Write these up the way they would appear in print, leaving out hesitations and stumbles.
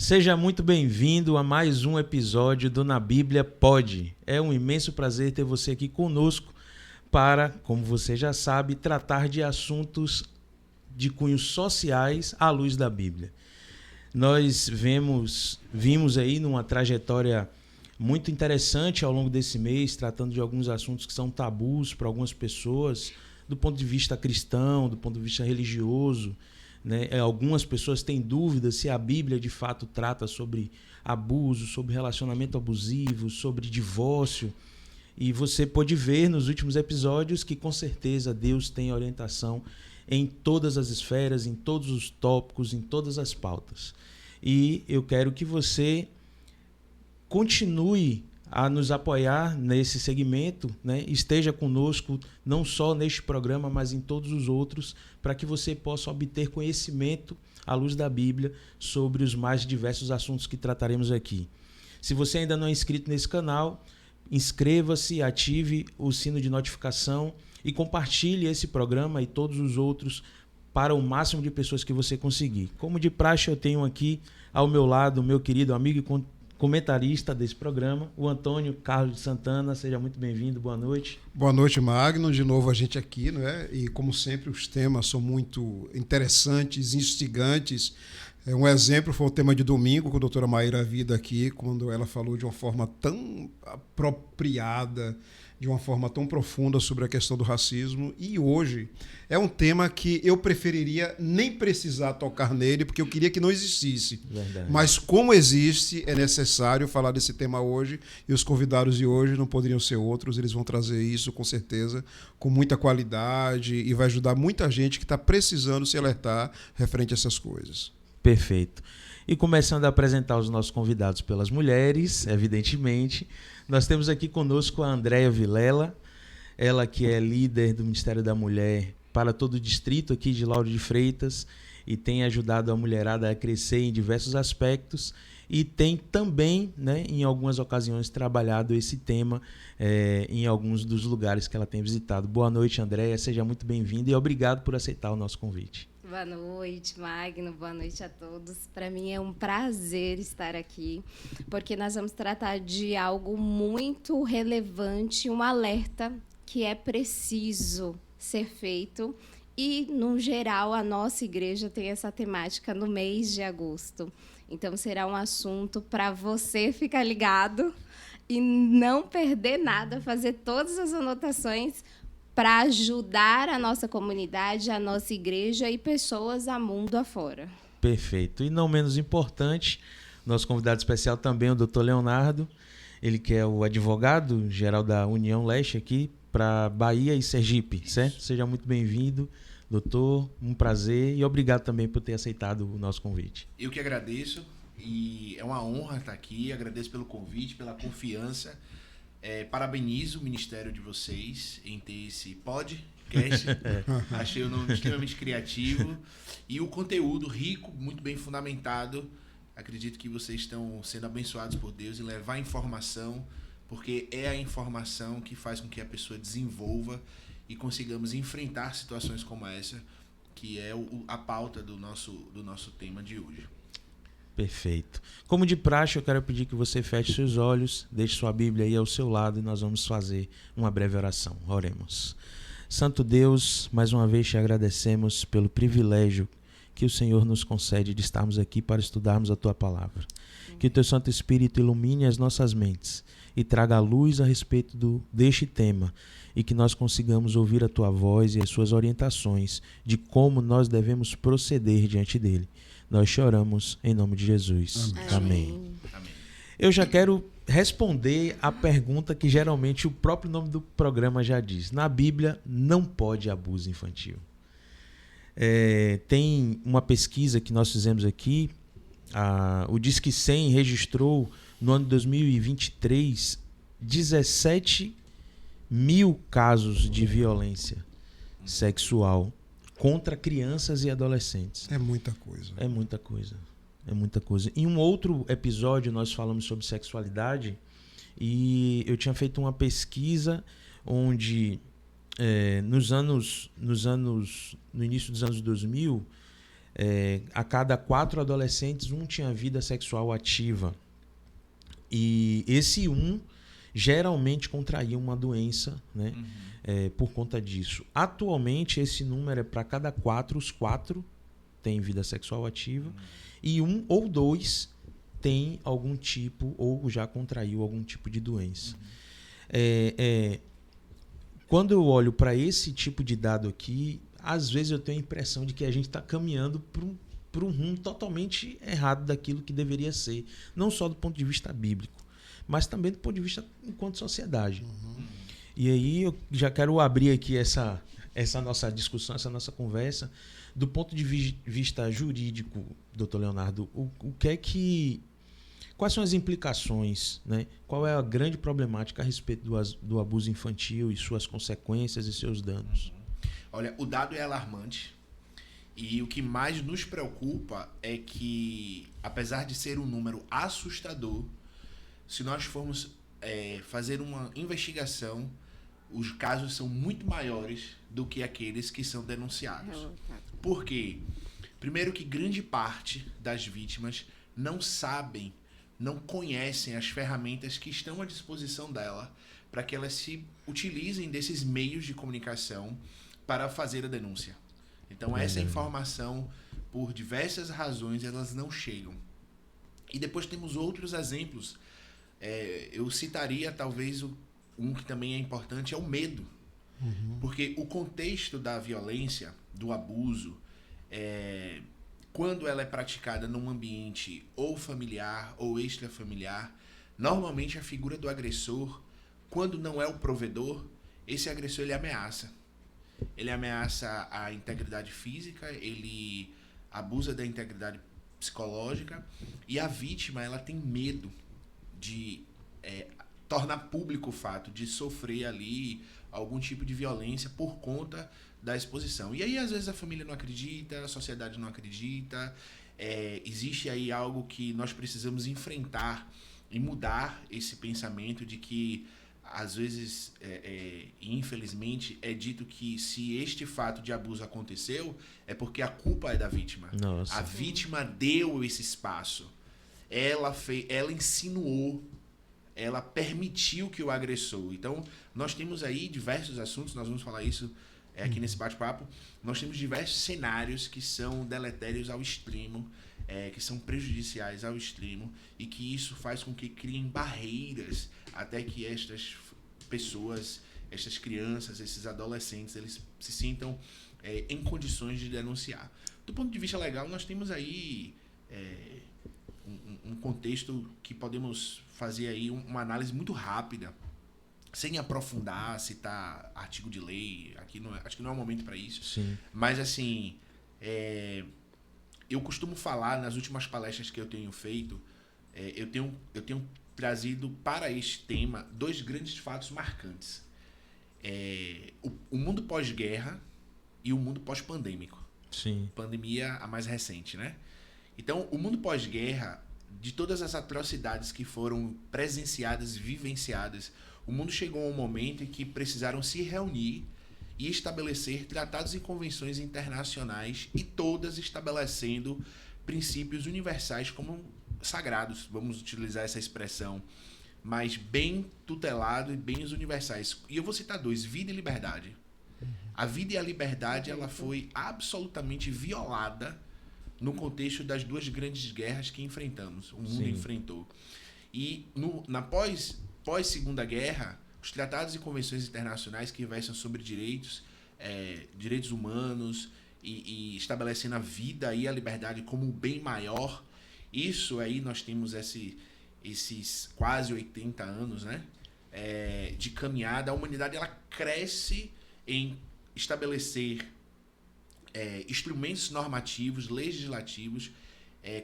Seja muito bem-vindo a mais um episódio do Na Bíblia Pode. É um imenso prazer ter você aqui conosco para, como você já sabe, tratar de assuntos de cunhos sociais à luz da Bíblia. Nós vimos aí numa trajetória muito interessante ao longo desse mês, tratando de alguns assuntos que são tabus para algumas pessoas, do ponto de vista cristão, do ponto de vista religioso. Né? Algumas pessoas têm dúvidas se a Bíblia de fato trata sobre abuso, sobre relacionamento abusivo, sobre divórcio. E você pode ver nos últimos episódios que com certeza Deus tem orientação em todas as esferas, em todos os tópicos, em todas as pautas. E eu quero que você continue a nos apoiar nesse segmento, né? Esteja conosco não só neste programa, mas em todos os outros, para que você possa obter conhecimento à luz da Bíblia sobre os mais diversos assuntos que trataremos aqui. Se você ainda não é inscrito nesse canal, inscreva-se, ative o sino de notificação e compartilhe esse programa e todos os outros para o máximo de pessoas que você conseguir. Como de praxe, eu tenho aqui ao meu lado o meu querido amigo e comentarista desse programa, o Antônio Carlos de Santana. Seja muito bem-vindo, boa noite. Boa noite, Magno. De novo a gente aqui, não é? E como sempre os temas são muito interessantes, instigantes. Um exemplo foi o tema de domingo, com a doutora Maíra Vida aqui, quando ela falou de uma forma tão apropriada, de uma forma tão profunda sobre a questão do racismo. E hoje é um tema que eu preferiria nem precisar tocar nele, porque eu queria que não existisse. Verdade. Mas como existe, é necessário falar desse tema hoje, e os convidados de hoje não poderiam ser outros, eles vão trazer isso com certeza, com muita qualidade, e vai ajudar muita gente que está precisando se alertar referente a essas coisas. Perfeito. E começando a apresentar os nossos convidados pelas mulheres, evidentemente, nós temos aqui conosco a Andréia Vilela, ela que é líder do Ministério da Mulher para todo o distrito aqui de Lauro de Freitas e tem ajudado a mulherada a crescer em diversos aspectos e tem também, né, em algumas ocasiões, trabalhado esse tema em alguns dos lugares que ela tem visitado. Boa noite, Andréia, seja muito bem-vinda e obrigado por aceitar o nosso convite. Boa noite, Magno. Boa noite a todos. Para mim é um prazer estar aqui, porque nós vamos tratar de algo muito relevante, um alerta que é preciso ser feito e, no geral, a nossa igreja tem essa temática no mês de agosto. Então, será um assunto para você ficar ligado e não perder nada, fazer todas as anotações para ajudar a nossa comunidade, a nossa igreja e pessoas a mundo afora. Perfeito. E não menos importante, nosso convidado especial também é o Dr. Leonardo, ele que é o advogado-geral da União Leste aqui para Bahia e Sergipe, certo? Seja muito bem-vindo, doutor, um prazer e obrigado também por ter aceitado o nosso convite. Eu que agradeço e é uma honra estar aqui, agradeço pelo convite, pela confiança. Parabenizo o ministério de vocês em ter esse podcast. Achei o nome extremamente criativo e o conteúdo rico, muito bem fundamentado. Acredito que vocês estão sendo abençoados por Deus em levar informação, porque é a informação que faz com que a pessoa desenvolva e consigamos enfrentar situações como essa, que é a pauta do nosso tema de hoje. Perfeito. Como de praxe, eu quero pedir que você feche seus olhos, deixe sua Bíblia aí ao seu lado e nós vamos fazer uma breve oração. Oremos. Santo Deus, mais uma vez te agradecemos pelo privilégio que o Senhor nos concede de estarmos aqui para estudarmos a Tua Palavra. Que o Teu Santo Espírito ilumine as nossas mentes e traga a luz a respeito deste tema e que nós consigamos ouvir a Tua voz e as Suas orientações de como nós devemos proceder diante dele. Nós choramos em nome de Jesus. Amém. Amém. Eu já quero responder a pergunta que geralmente o próprio nome do programa já diz. Na Bíblia não pode abuso infantil. Tem uma pesquisa que nós fizemos aqui, o Disque 100 registrou no ano de 2023 17 mil casos de violência sexual contra crianças e adolescentes. É muita coisa. É muita coisa. É muita coisa. Em um outro episódio nós falamos sobre sexualidade e eu tinha feito uma pesquisa onde no início dos anos 2000 a cada 4 adolescentes, 1 tinha vida sexual ativa. E esse 1 geralmente contraía uma doença, né? Por conta disso. Atualmente, esse número é para cada 4, os 4 têm vida sexual ativa e 1 ou 2 tem algum tipo ou já contraiu algum tipo de doença. Quando eu olho para esse tipo de dado aqui, às vezes eu tenho a impressão de que a gente está caminhando para um rumo totalmente errado daquilo que deveria ser, não só do ponto de vista bíblico, mas também do ponto de vista enquanto sociedade. E aí eu já quero abrir aqui essa nossa discussão, essa nossa conversa, do ponto de vista jurídico, doutor Leonardo, quais são as implicações, né? Qual é a grande problemática a respeito do abuso infantil e suas consequências e seus danos? Olha, o dado é alarmante e o que mais nos preocupa é que, apesar de ser um número assustador, se nós formos fazer uma investigação, os casos são muito maiores do que aqueles que são denunciados. Por quê? Primeiro que grande parte das vítimas não sabem, não conhecem as ferramentas que estão à disposição dela para que elas se utilizem desses meios de comunicação para fazer a denúncia. Então, essa informação, por diversas razões, elas não chegam. E depois temos outros exemplos. Eu citaria, talvez, um que também é importante, é o medo. Porque o contexto da violência, do abuso, quando ela é praticada num ambiente ou familiar ou extrafamiliar, normalmente a figura do agressor, quando não é o provedor, esse agressor ele ameaça. Ele ameaça a integridade física, ele abusa da integridade psicológica e a vítima ela tem medo de tornar público o fato de sofrer ali algum tipo de violência por conta da exposição. E aí, às vezes, a família não acredita, a sociedade não acredita, existe aí algo que nós precisamos enfrentar e mudar esse pensamento de que, às vezes, infelizmente, é dito que se este fato de abuso aconteceu, é porque a culpa é da vítima. Nossa. A vítima deu esse espaço. Ela insinuou, ela permitiu que o agressor. Então, nós temos aí diversos assuntos, nós vamos falar isso aqui nesse bate-papo. Nós temos diversos cenários que são deletérios ao extremo, que são prejudiciais ao extremo, e que isso faz com que criem barreiras até que estas pessoas, estas crianças, esses adolescentes, eles se sintam em condições de denunciar. Do ponto de vista legal, nós temos aí um contexto que podemos fazer aí uma análise muito rápida, sem aprofundar, citar artigo de lei, aqui acho que não é o momento para isso. Sim. Mas assim, eu costumo falar nas últimas palestras que eu tenho feito, eu tenho trazido para este tema 2 grandes fatos marcantes. O mundo pós-guerra e o mundo pós-pandêmico. Sim. Pandemia a mais recente, né? Então, o mundo pós-guerra, de todas as atrocidades que foram presenciadas, vivenciadas, o mundo chegou a um momento em que precisaram se reunir e estabelecer tratados e convenções internacionais, e todas estabelecendo princípios universais como sagrados, vamos utilizar essa expressão, mas bem tutelado e bens universais. E eu vou citar 2, vida e liberdade. A vida e a liberdade ela foi absolutamente violada no contexto das 2 grandes guerras que enfrentamos, o mundo enfrentou. E na pós-Segunda Guerra, os tratados e convenções internacionais que versam sobre direitos humanos e estabelecendo a vida e a liberdade como um bem maior, isso aí nós temos esses quase 80 anos, né, de caminhada. A humanidade ela cresce em estabelecer instrumentos normativos, legislativos,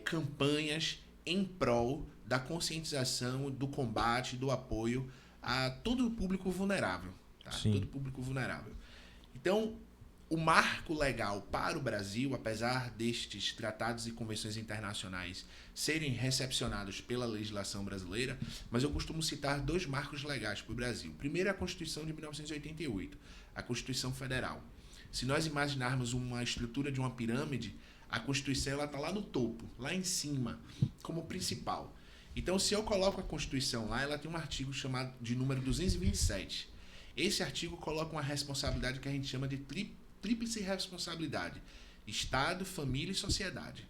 campanhas em prol da conscientização, do combate, do apoio a todo o público vulnerável. Tá? Todo o público vulnerável. Então, o marco legal para o Brasil, apesar destes tratados e convenções internacionais serem recepcionados pela legislação brasileira, mas eu costumo citar 2 marcos legais para o Brasil. Primeiro é a Constituição de 1988, a Constituição Federal. Se nós imaginarmos uma estrutura de uma pirâmide, A Constituição ela está lá no topo, lá em cima, como principal. Então, se eu coloco a Constituição lá, ela tem um artigo chamado de número 227. Esse artigo coloca uma responsabilidade que a gente chama de tríplice responsabilidade: Estado, família e sociedade.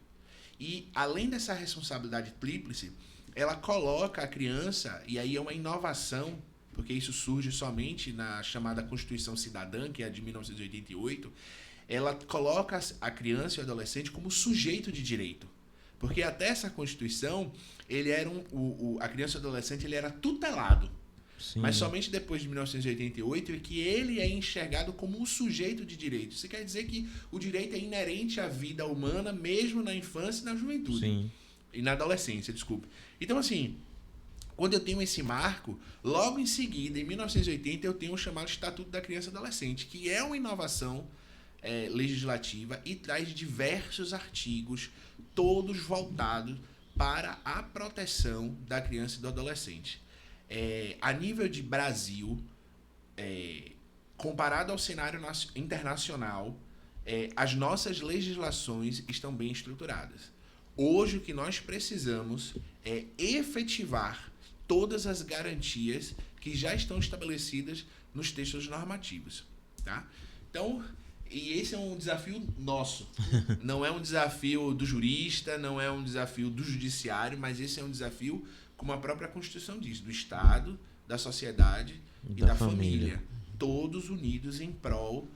E, além dessa responsabilidade tríplice, ela coloca a criança, e aí é uma inovação, porque isso surge somente na chamada Constituição Cidadã, que é a de 1988, ela coloca a criança e o adolescente como sujeito de direito. Porque até essa Constituição, ele era a criança e o adolescente ele era tutelado. Sim. Mas somente depois de 1988 é que ele é enxergado como um sujeito de direito. Isso quer dizer que o direito é inerente à vida humana, mesmo na infância e na juventude. Sim. E na adolescência, desculpe. Então, assim, quando eu tenho esse marco, logo em seguida, em 1980, eu tenho o chamado Estatuto da Criança e Adolescente, que é uma inovação legislativa e traz diversos artigos, todos voltados para a proteção da criança e do adolescente. A nível de Brasil, comparado ao cenário internacional, as nossas legislações estão bem estruturadas. Hoje, o que nós precisamos é efetivar todas as garantias que já estão estabelecidas nos textos normativos. Tá? Então, e esse é um desafio nosso. Não é um desafio do jurista, não é um desafio do judiciário, mas esse é um desafio, como a própria Constituição diz, do Estado, da sociedade e da família. Todos unidos em prol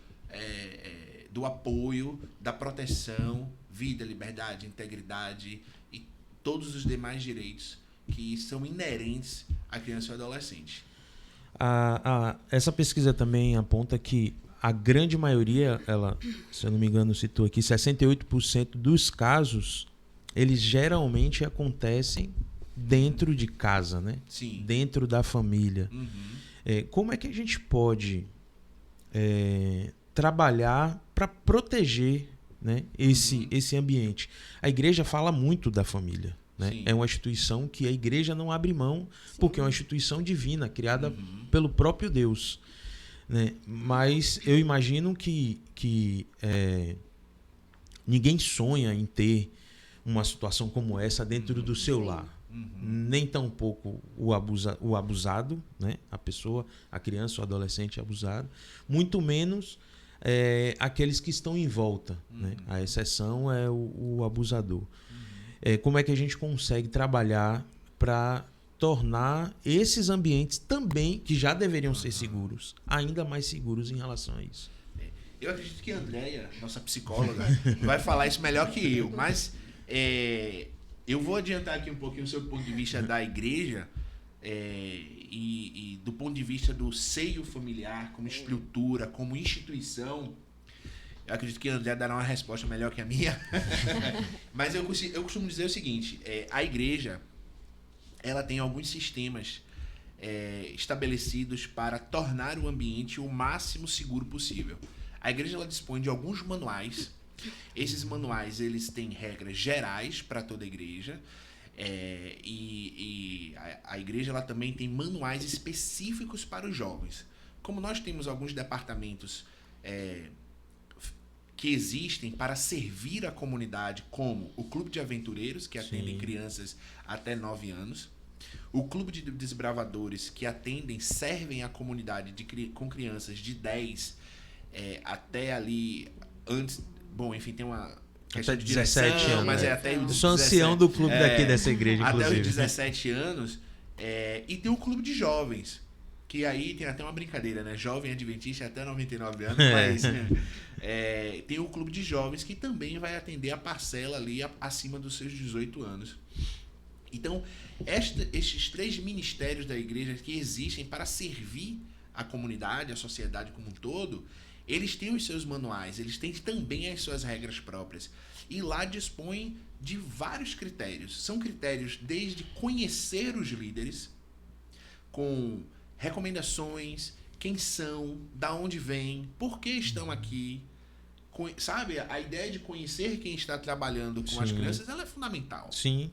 do apoio, da proteção, vida, liberdade, integridade e todos os demais direitos que são inerentes à criança e ao adolescente. Essa pesquisa também aponta que a grande maioria, ela, se eu não me engano, citou aqui, 68% dos casos, eles geralmente acontecem dentro de casa, né? Sim. Dentro da família. Uhum. Como é que a gente pode trabalhar para proteger, né, esse ambiente? A igreja fala muito da família. Né? É uma instituição que a igreja não abre mão, porque é uma instituição divina, criada pelo próprio Deus. Né? Mas eu imagino que ninguém sonha em ter uma situação como essa dentro do seu lar. Nem tampouco o abusado, né? A pessoa, a criança, o adolescente abusado, muito menos aqueles que estão em volta. Né? A exceção é o abusador. Como é que a gente consegue trabalhar para tornar esses ambientes também, que já deveriam ser seguros, ainda mais seguros em relação a isso? Eu acredito que a Andréia, nossa psicóloga, vai falar isso melhor que eu, mas eu vou adiantar aqui um pouquinho sobre o ponto de vista da igreja e do ponto de vista do seio familiar, como estrutura, como instituição. Eu acredito que a Andréia dará uma resposta melhor que a minha. Mas eu costumo dizer o seguinte, a igreja ela tem alguns sistemas estabelecidos para tornar o ambiente o máximo seguro possível. A igreja ela dispõe de alguns manuais. Esses manuais eles têm regras gerais para toda a igreja. E a igreja ela também tem manuais específicos para os jovens. Como nós temos alguns departamentos que existem para servir a comunidade, como o Clube de Aventureiros, que atendem crianças até 9 anos, o Clube de Desbravadores, que servem a comunidade com crianças de 10 até ali, antes, bom, enfim, tem uma questão de 17 anos, mas até os 17. Eu sou ancião do clube daqui dessa igreja, inclusive. Até os 17 anos, e tem o Clube de Jovens, que aí tem até uma brincadeira, né? Jovem adventista até 99 anos, mas tem o Clube de Jovens que também vai atender a parcela ali acima dos seus 18 anos. Então, estes 3 ministérios da igreja que existem para servir a comunidade, a sociedade como um todo, eles têm os seus manuais, eles têm também as suas regras próprias. E lá dispõem de vários critérios. São critérios desde conhecer os líderes, com recomendações, quem são, da onde vêm, por que estão aqui. Sabe, a ideia de conhecer quem está trabalhando com as crianças, ela é fundamental. Sim.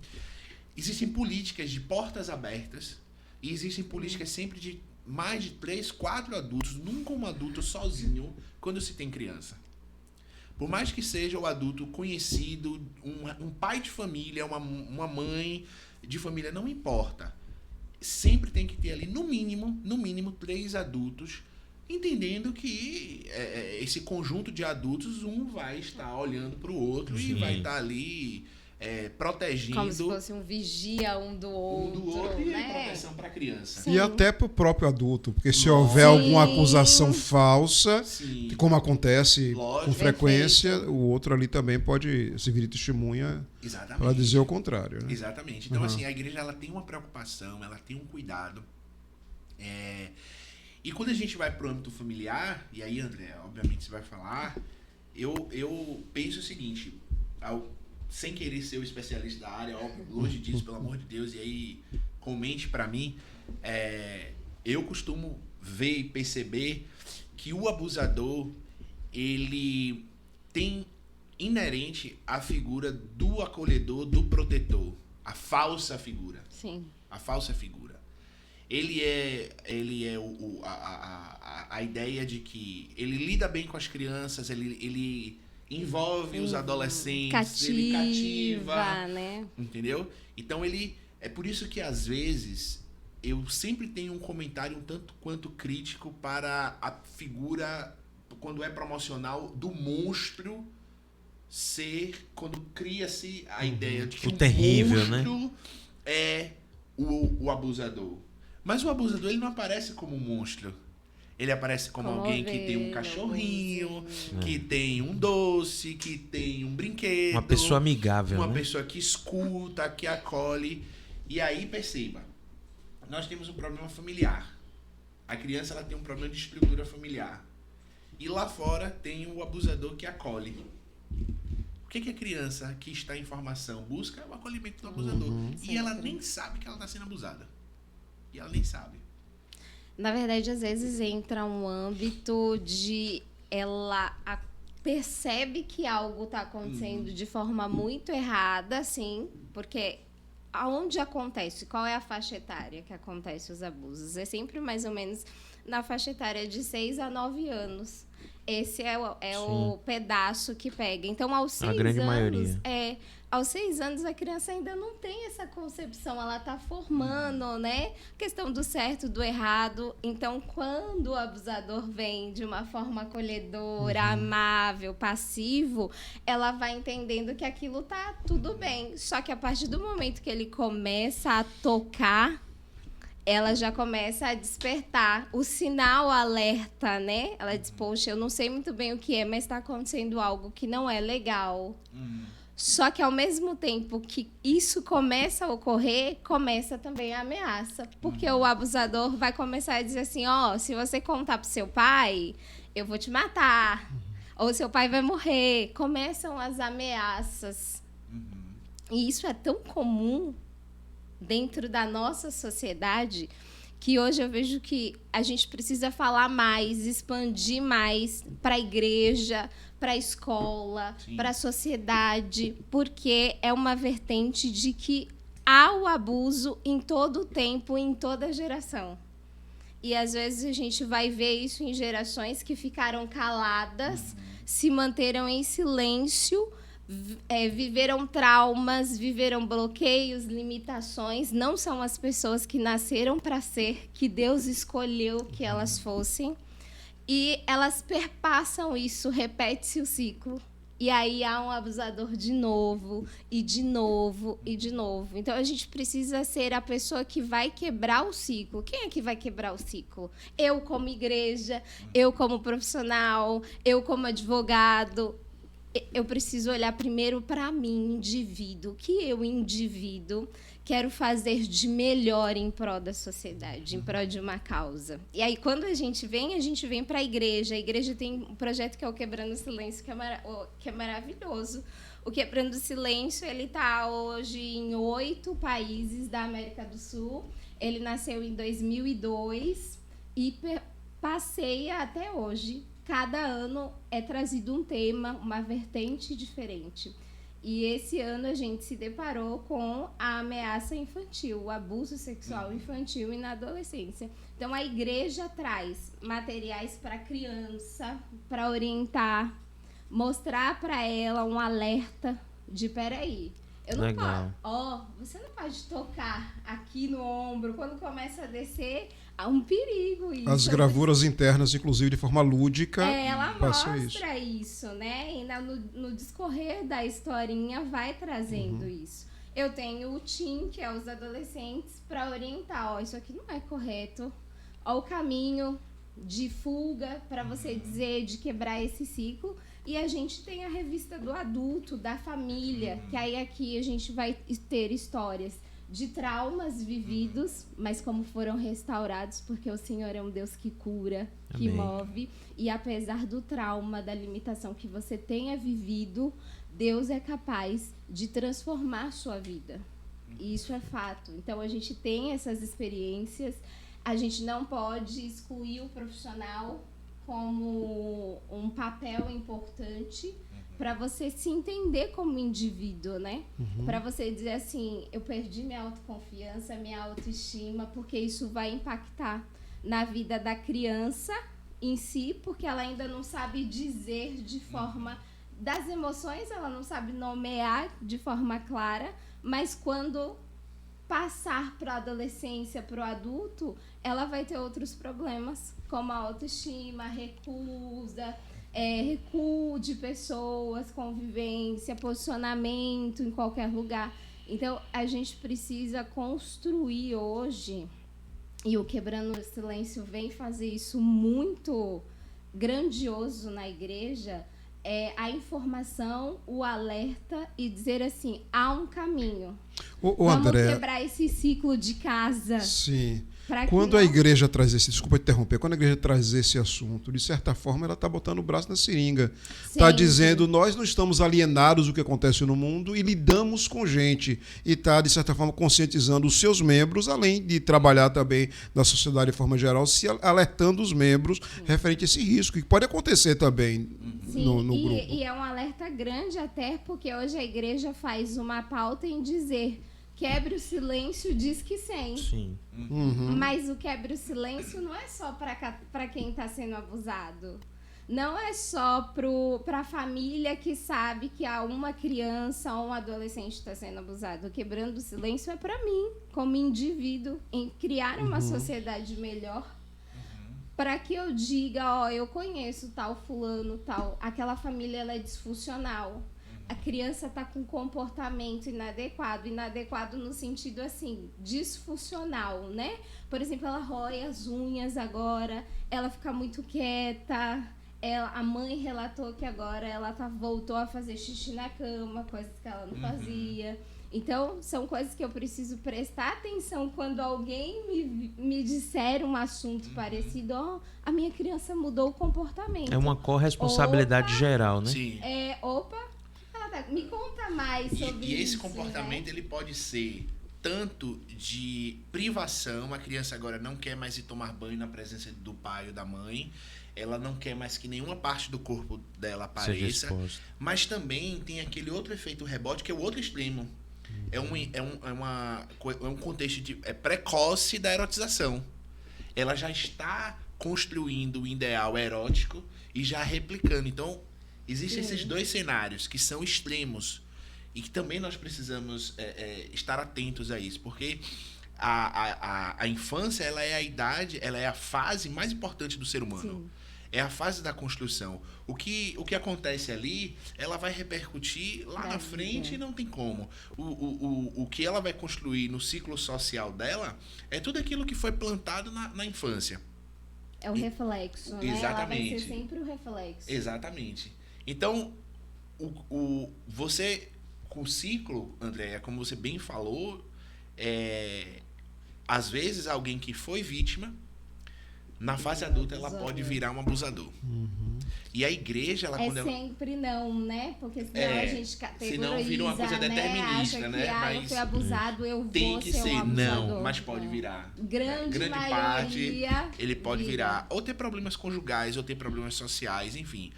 Existem políticas de portas abertas e existem políticas sempre de mais de 3, 4 adultos, nunca um adulto sozinho quando se tem criança. Por mais que seja o adulto conhecido, um pai de família, uma mãe de família, não importa. Sempre tem que ter ali, no mínimo, 3 adultos, entendendo que esse conjunto de adultos, um vai estar olhando para o outro e vai estar ali protegendo. Como se fosse um vigia um do outro, e né? proteção para a criança. Sim. E até para o próprio adulto, porque se houver alguma acusação falsa, Sim. como acontece Lógico. com frequência, Perfeito. o outro ali também pode servir de testemunha Exatamente. para dizer o contrário. Né? Exatamente. Então, assim, a igreja ela tem uma preocupação, ela tem um cuidado. E quando a gente vai para o âmbito familiar, e aí, André, obviamente você vai falar, eu penso o seguinte, sem querer ser o especialista da área, óbvio, longe disso, pelo amor de Deus, e aí comente para mim, eu costumo ver e perceber que o abusador, ele tem inerente a figura do acolhedor, do protetor, a falsa figura. Sim. A falsa figura. Ele é a ideia de que ele lida bem com as crianças, ele envolve os adolescentes, ele cativa, né? entendeu? Então é por isso que às vezes eu sempre tenho um comentário um tanto quanto crítico para a figura, quando é promocional, do monstro ser, quando cria-se a ideia de que O terrível, monstro é o abusador. Mas o abusador, ele não aparece como um monstro. Ele aparece como alguém que tem um cachorrinho, que tem um doce, que tem um brinquedo. Uma pessoa amigável, Uma né? pessoa que escuta, que acolhe. E aí, perceba, nós temos um problema familiar. A criança ela tem um problema de estrutura familiar. E lá fora tem o abusador que acolhe. O que a criança que está em formação busca? O acolhimento do abusador. E ela nem sabe que ela está sendo abusada. E ela nem sabe. Na verdade, às vezes entra um âmbito de ela percebe que algo está acontecendo de forma muito errada, assim, porque aonde acontece? Qual é a faixa etária que acontece os abusos? É sempre mais ou menos na faixa etária de 6 a 9 anos. Esse é o pedaço que pega. Então, aos 6 anos... A grande maioria. Aos 6 anos, a criança ainda não tem essa concepção. Ela está formando, né? A questão do certo, do errado. Então, quando o abusador vem de uma forma acolhedora, amável, passivo, ela vai entendendo que aquilo tá tudo bem. Só que a partir do momento que ele começa a tocar, ela já começa a despertar o sinal alerta, né? Ela diz, poxa, eu não sei muito bem o que é, mas está acontecendo algo que não é legal. Só que, ao mesmo tempo que isso começa a ocorrer, começa também a ameaça. Porque o abusador vai começar a dizer assim, se você contar pro seu pai, eu vou te matar. Ou seu pai vai morrer. Começam as ameaças. E isso é tão comum dentro da nossa sociedade que hoje eu vejo que a gente precisa falar mais, expandir mais para a igreja, para a escola, para a sociedade, porque é uma vertente de que há o abuso em todo o tempo, em toda geração. E, às vezes, a gente vai ver isso em gerações que ficaram caladas, se manteram em silêncio, viveram traumas, viveram bloqueios, limitações. Não são as pessoas que nasceram para ser, que Deus escolheu que elas fossem. E elas perpassam isso, repete-se o ciclo. E aí há um abusador de novo, e de novo, e de novo. Então, a gente precisa ser a pessoa que vai quebrar o ciclo. Quem é que vai quebrar o ciclo? Eu como igreja, eu como profissional, eu como advogado. Eu preciso olhar primeiro para mim, indivíduo. O que eu, indivíduo, quero fazer de melhor em prol da sociedade, em prol de uma causa. E aí, quando a gente vem para a igreja. A igreja tem um projeto que é o Quebrando o Silêncio, que é maravilhoso. O Quebrando o Silêncio, ele está hoje em 8 países da América do Sul. Ele nasceu em 2002 e passeia até hoje. Cada ano é trazido um tema, uma vertente diferente. E esse ano a gente se deparou com a ameaça infantil, o abuso sexual infantil e na adolescência. Então, a igreja traz materiais para criança, para orientar, mostrar para ela um alerta de peraí. Eu não Legal. você não pode tocar aqui no ombro. Quando começa a descer, há um perigo. Isso. As gravuras internas, inclusive, de forma lúdica, ela passa mostra isso, né? E no discorrer da historinha vai trazendo isso. Eu tenho o TIM, que é os adolescentes, para orientar. Isso aqui não é correto. O caminho de fuga, para você dizer, de quebrar esse ciclo. E a gente tem a revista do adulto, da família, que aí aqui a gente vai ter histórias de traumas vividos, mas como foram restaurados, porque o Senhor é um Deus que cura, que Amém. move. E apesar do trauma, da limitação que você tenha vivido, Deus é capaz de transformar a sua vida. E isso é fato. Então a gente tem essas experiências, a gente não pode excluir o profissional como um papel importante para você se entender como indivíduo, né? Para você dizer assim, eu perdi minha autoconfiança, minha autoestima, porque isso vai impactar na vida da criança em si, porque ela ainda não sabe dizer de forma das emoções, ela não sabe nomear de forma clara, mas quando passar para a adolescência, para o adulto, ela vai ter outros problemas, como a autoestima, recusa, recuo de pessoas, convivência, posicionamento em qualquer lugar. Então, a gente precisa construir hoje, e o Quebrando o Silêncio vem fazer isso muito grandioso na igreja, a informação, o alerta e dizer assim, há um caminho. Vamos André, quebrar esse ciclo de casa. sim. Pra que Quando não- a igreja traz desculpa interromper, quando a igreja traz esse assunto, de certa forma ela está botando o braço na seringa. Está Sempre. dizendo, nós não estamos alienados do que acontece no mundo e lidamos com gente. E está, de certa forma, conscientizando os seus membros, além de trabalhar também na sociedade de forma geral, se alertando os membros referente a esse risco, que pode acontecer também Sim, no grupo. e é um alerta grande até porque hoje a igreja faz uma pauta em dizer quebre o silêncio, diz que sim. Sim. Mas o quebre o silêncio não é só para quem está sendo abusado. Não é só para a família que sabe que há uma criança ou um adolescente está sendo abusado. O quebrando o silêncio é para mim, como indivíduo, em criar uma sociedade melhor. Para que eu diga, eu conheço tal fulano, tal, aquela família ela é disfuncional. A criança está com comportamento inadequado no sentido assim, disfuncional, né? Por exemplo, ela rói as unhas agora, ela fica muito quieta, a mãe relatou que agora ela voltou a fazer xixi na cama, coisas que ela não fazia. Então, são coisas que eu preciso prestar atenção quando alguém me disser um assunto parecido. A minha criança mudou o comportamento. É uma corresponsabilidade geral, né? Sim. Me conta mais sobre E esse isso, comportamento né? ele pode ser tanto de privação, a criança agora não quer mais ir tomar banho na presença do pai ou da mãe, ela não quer mais que nenhuma parte do corpo dela Seja apareça, exposto. mas também tem aquele outro efeito rebote que é o outro extremo. É um contexto precoce da erotização. Ela já está construindo o ideal erótico e já replicando. Então, existem esses dois cenários que são extremos e que também nós precisamos estar atentos a isso, porque a infância ela é a idade, ela é a fase mais importante do ser humano. Sim. É a fase da construção. O que acontece ali, ela vai repercutir lá na frente e não tem como. O que ela vai construir no ciclo social dela é tudo aquilo que foi plantado na infância. É o reflexo, né? Exatamente. Ela vai ser sempre o reflexo. Exatamente. Então, você, com o ciclo, Andréia, como você bem falou, às vezes alguém que foi vítima, na fase adulta, ela pode virar um abusador. E a igreja, ela quando ela... sempre não, né? Porque senão a gente categoriza, senão vira uma coisa determinista, acha né? que, eu Mas fui abusado, eu tem vou que ser ser, um abusador. não, mas pode virar. Grande parte, maioria ele pode vira. virar. Ou ter problemas conjugais, ou ter problemas sociais, enfim.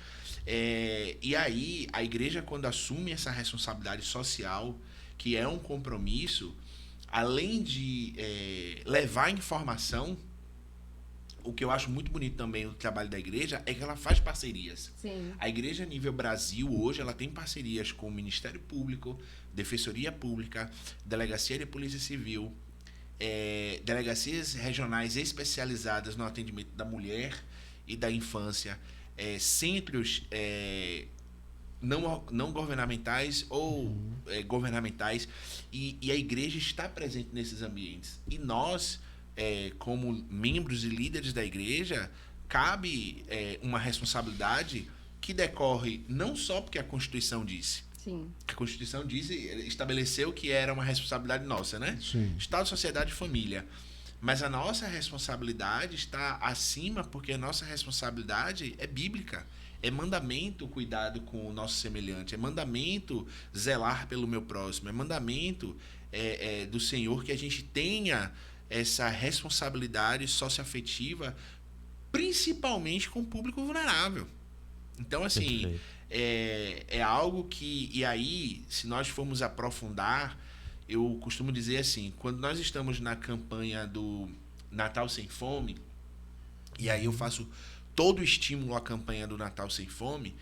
E aí, a igreja, quando assume essa responsabilidade social, que é um compromisso, além de levar informação, o que eu acho muito bonito também no trabalho da igreja é que ela faz parcerias. Sim. A igreja a nível Brasil hoje, ela tem parcerias com o Ministério Público, Defensoria Pública, Delegacia de Polícia Civil, delegacias regionais especializadas no atendimento da mulher e da infância, centros não governamentais ou governamentais, e a igreja está presente nesses ambientes. E nós, como membros e líderes da igreja, cabe uma responsabilidade que decorre não só porque a Constituição disse. Sim. A Constituição estabeleceu que era uma responsabilidade nossa, né? Sim. Estado, sociedade e família. Mas a nossa responsabilidade está acima, porque a nossa responsabilidade é bíblica. É mandamento cuidado com o nosso semelhante. É mandamento zelar pelo meu próximo. É mandamento do Senhor que a gente tenha essa responsabilidade socioafetiva, principalmente com o público vulnerável. Então, assim, é algo que... E aí, se nós formos aprofundar, eu costumo dizer assim, quando nós estamos na campanha do Natal Sem Fome, e aí eu faço todo o estímulo à campanha do Natal Sem Fome,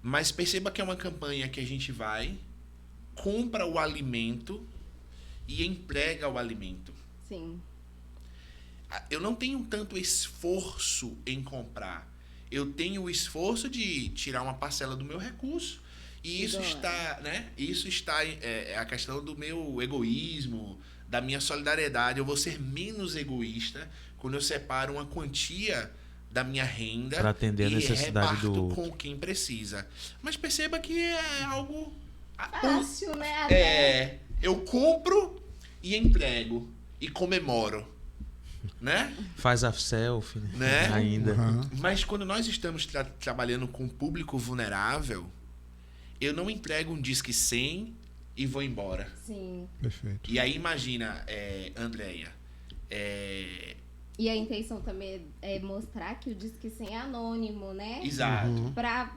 mas perceba que é uma campanha que a gente vai, compra o alimento e entrega o alimento. Sim. Eu não tenho tanto esforço em comprar. Eu tenho o esforço de tirar uma parcela do meu recurso. E isso está, né? Isso está a questão do meu egoísmo, da minha solidariedade. Eu vou ser menos egoísta quando eu separo uma quantia da minha renda para atender a necessidade reparto do outro. com quem precisa. Mas perceba que é algo fácil, né? Eu compro e entrego e comemoro, né? Faz a selfie, né? Ainda. Uhum. Mas quando nós estamos trabalhando com um público vulnerável, eu não entrego um Disque 100 e vou embora. Sim. Perfeito. E aí imagina, Andréia, E a intenção também é mostrar que o Disque 100 é anônimo, né? Exato. Uhum. Para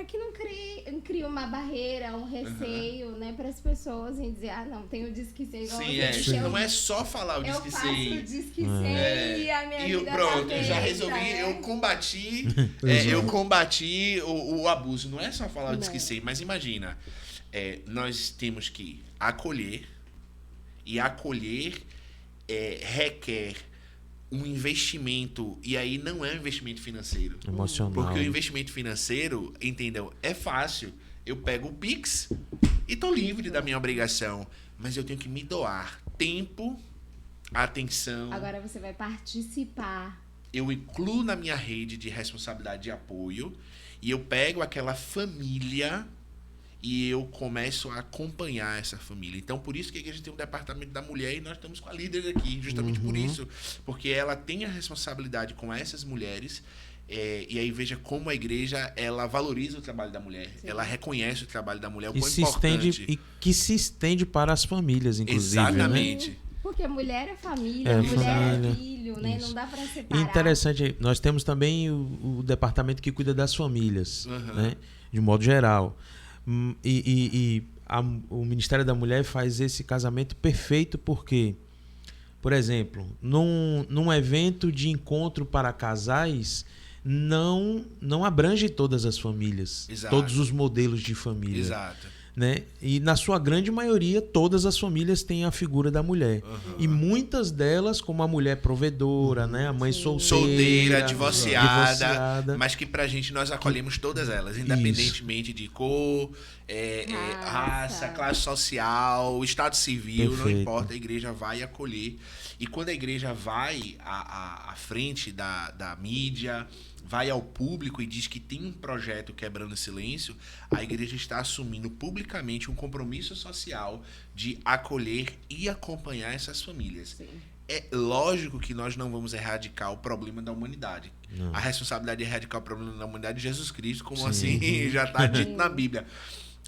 que não crie uma barreira, um receio, né? Para as pessoas em dizer, não, tem o Disque 100 igual Sim, você, não é só falar o Disque eu faço 100. o Disque 100 e a minha vida pronto, tá eu já feita, resolvi, né? eu combati o abuso. Não é só falar o Disque 100, mas imagina, nós temos que acolher, e acolher requer um investimento, e aí não é um investimento financeiro. Emocional. Porque o investimento financeiro, entendam, é fácil. Eu pego o Pix e tô livre da minha obrigação. Mas eu tenho que me doar tempo, atenção. Agora você vai participar. Eu incluo na minha rede de responsabilidade de apoio e eu pego aquela família e eu começo a acompanhar essa família. Então, por isso que a igreja tem um departamento da mulher e nós estamos com a líder aqui, justamente por isso. Porque ela tem a responsabilidade com essas mulheres, e aí veja como a igreja, ela valoriza o trabalho da mulher. Sim. Ela reconhece o trabalho da mulher, o quão importante. E que se estende para as famílias, inclusive. Exatamente. Né? Porque mulher é família, mulher é filho, né? Isso. Não dá para separar. Interessante, nós temos também o departamento que cuida das famílias, né? De modo geral. O Ministério da Mulher faz esse casamento perfeito porque, por exemplo, num evento de encontro para casais, não abrange todas as famílias. Exato. Todos os modelos de família. Exato. Né? E na sua grande maioria, todas as famílias têm a figura da mulher. E muitas delas, como a mulher provedora, né? A mãe solteira, divorciada, mas que pra gente nós acolhemos todas elas, independentemente de cor, raça, classe social, estado civil. Perfeito. Não importa, a igreja vai acolher. E quando a igreja vai à frente da mídia, vai ao público e diz que tem um projeto Quebrando o Silêncio, a igreja está assumindo publicamente um compromisso social de acolher e acompanhar essas famílias. Sim. É lógico que nós não vamos erradicar o problema da humanidade. Não. A responsabilidade de erradicar o problema da humanidade é Jesus Cristo, como assim já está dito na Bíblia.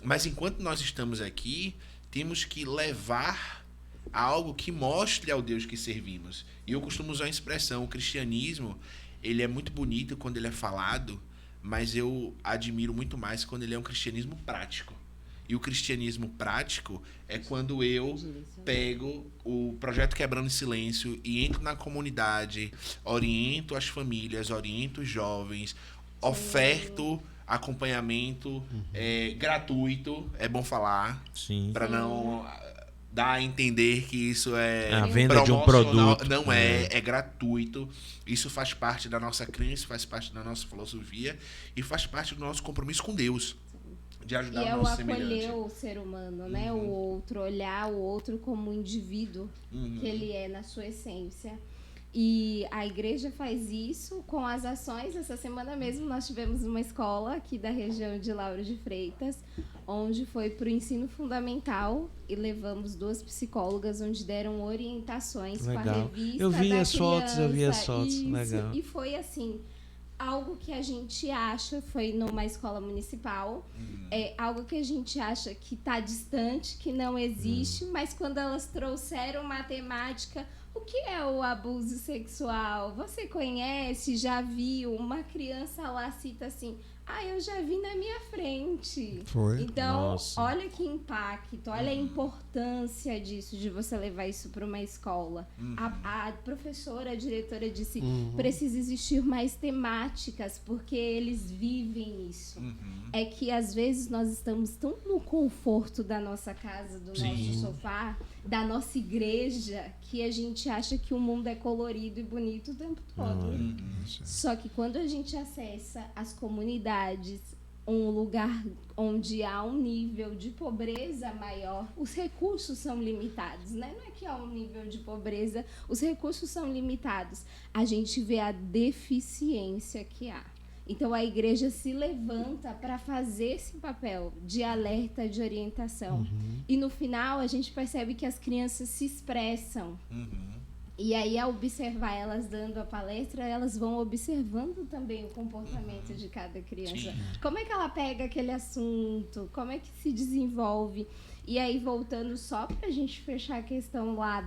Mas enquanto nós estamos aqui, temos que levar a algo que mostre ao Deus que servimos. E eu costumo usar a expressão, o cristianismo, ele é muito bonito quando ele é falado, mas eu admiro muito mais quando ele é um cristianismo prático. E o cristianismo prático é quando eu pego o projeto Quebrando em Silêncio e entro na comunidade, oriento as famílias, oriento os jovens, oferto acompanhamento gratuito, é bom falar, para não dar a entender que isso é a venda de um produto. Não é gratuito. Isso faz parte da nossa crença, faz parte da nossa filosofia e faz parte do nosso compromisso com Deus. De ajudar o nosso semelhante. E é o acolher o ser humano, né? O outro, olhar o outro como um indivíduo que ele é na sua essência. E a igreja faz isso com as ações. Essa semana mesmo nós tivemos uma escola aqui da região de Lauro de Freitas, onde foi para o ensino fundamental e levamos 2 psicólogas onde deram orientações com a revista eu vi da as fotos, eu vi as fotos. Isso. Legal. E foi assim, algo que a gente acha, foi numa escola municipal, é algo que a gente acha que está distante, que não existe, mas quando elas trouxeram matemática, o que é o abuso sexual? Você conhece, já viu? Uma criança lá cita assim, eu já vi na minha frente. Foi. Então, Nossa. olha que impacto, olha a importância disso, de você levar isso para uma escola. A professora, a diretora disse, precisa existir mais temáticas, porque eles vivem isso. É que, às vezes, nós estamos tão no conforto da nossa casa, do nosso sofá, da nossa igreja, que a gente acha que o mundo é colorido e bonito o tempo todo. Só que quando a gente acessa as comunidades, um lugar onde há um nível de pobreza maior, os recursos são limitados, né? Não é que há um nível de pobreza, os recursos são limitados. A gente vê a deficiência que há. Então, a igreja se levanta para fazer esse papel de alerta, de orientação. E, no final, a gente percebe que as crianças se expressam. E aí, ao observar elas dando a palestra, elas vão observando também o comportamento de cada criança. Como é que ela pega aquele assunto? Como é que se desenvolve? E aí, voltando só para a gente fechar a questão lá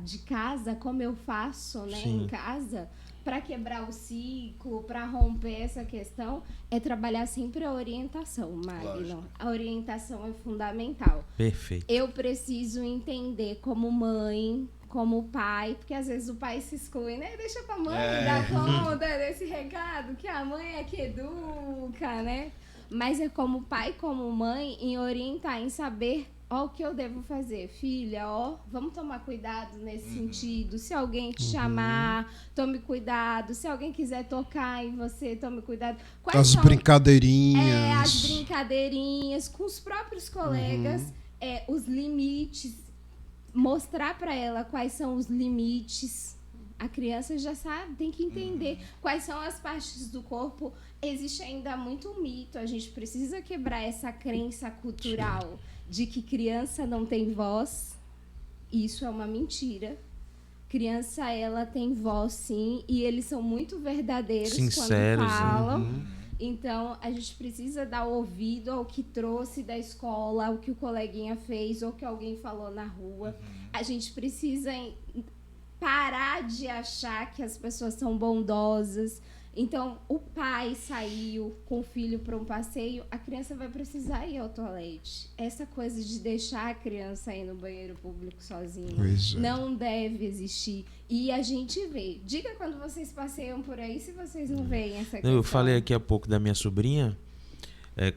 de casa, como eu faço, né, em casa, para quebrar o ciclo, para romper essa questão, é trabalhar sempre a orientação, Magno. Lógico. A orientação é fundamental. Perfeito. Eu preciso entender como mãe, como pai, porque às vezes o pai se exclui, né? Deixa pra mãe dar conta desse recado, que a mãe é que educa, né? Mas é como pai, como mãe, em orientar, em saber o que eu devo fazer. Filha, vamos tomar cuidado nesse sentido. Se alguém te chamar, tome cuidado. Se alguém quiser tocar em você, tome cuidado. As brincadeirinhas. As brincadeirinhas com os próprios colegas, os limites. Mostrar para ela quais são os limites. A criança já sabe, tem que entender quais são as partes do corpo. Existe ainda muito mito, a gente precisa quebrar essa crença cultural de que criança não tem voz. Isso é uma mentira. Criança, ela tem voz, sim, e eles são muito verdadeiros sinceros, quando falam. Então, a gente precisa dar ouvido ao que trouxe da escola, ao que o coleguinha fez, ou que alguém falou na rua. A gente precisa parar de achar que as pessoas são bondosas. Então, o pai saiu com o filho para um passeio, a criança vai precisar ir ao toalete. Essa coisa de deixar a criança ir no banheiro público sozinha não deve existir. E a gente vê. Diga quando vocês passeiam por aí se vocês não veem essa questão. Eu falei aqui há pouco da minha sobrinha.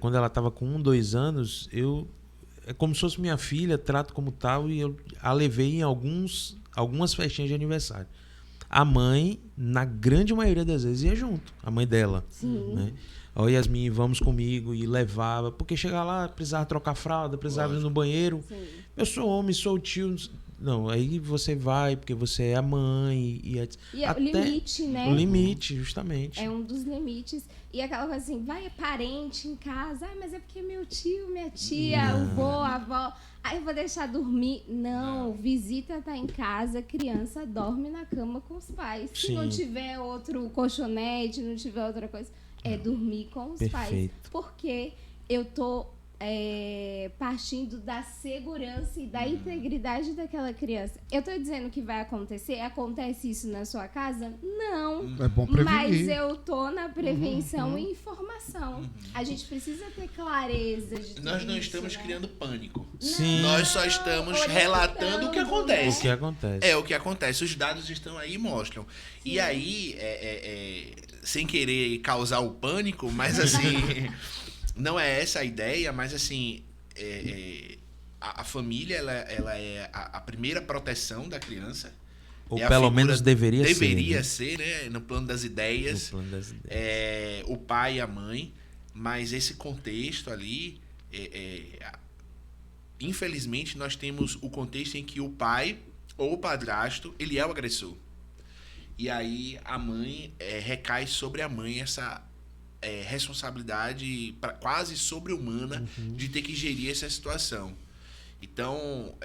Quando ela estava com 1, 2 anos, é como se fosse minha filha, trato como tal, e eu a levei em algumas festinhas de aniversário. A mãe, na grande maioria das vezes, ia junto. A mãe dela. Sim. Né? Yasmin, vamos comigo. E levava. Porque chegar lá, precisava trocar fralda, precisava ir no banheiro. Sim. Eu sou homem, sou tio. Não, aí você vai, porque você é a mãe. E o limite, né? O limite, justamente. É um dos limites. E aquela coisa assim, vai parente em casa. Mas é porque meu tio, minha tia, o vô, a avó... Aí eu vou deixar dormir. Não, visita tá em casa, criança dorme na cama com os pais. Se não tiver outro colchonete, não tiver outra coisa, é dormir com os pais. Porque eu tô partindo da segurança e da integridade daquela criança. Eu tô dizendo que vai acontecer? Acontece isso na sua casa? Não. É bom prevenir. Mas eu tô na prevenção e informação. A gente precisa ter clareza de tudo Nós não isso, estamos né? criando pânico. Sim. Nós só estamos relatando o que O acontece. que acontece? É o que acontece. Os dados estão aí e mostram. E aí, sem querer causar o pânico, mas assim, não é essa a ideia, mas assim, a família ela é a primeira proteção da criança. Ou É a pelo figura- menos deveria ser. Deveria Né? ser, né? No plano das No ideias. plano das ideias. O pai e a mãe, mas esse contexto ali, infelizmente nós temos o contexto em que o pai ou o padrasto, ele é o agressor. E aí a mãe, recai sobre a mãe essa responsabilidade quase sobre-humana de ter que gerir essa situação. Então,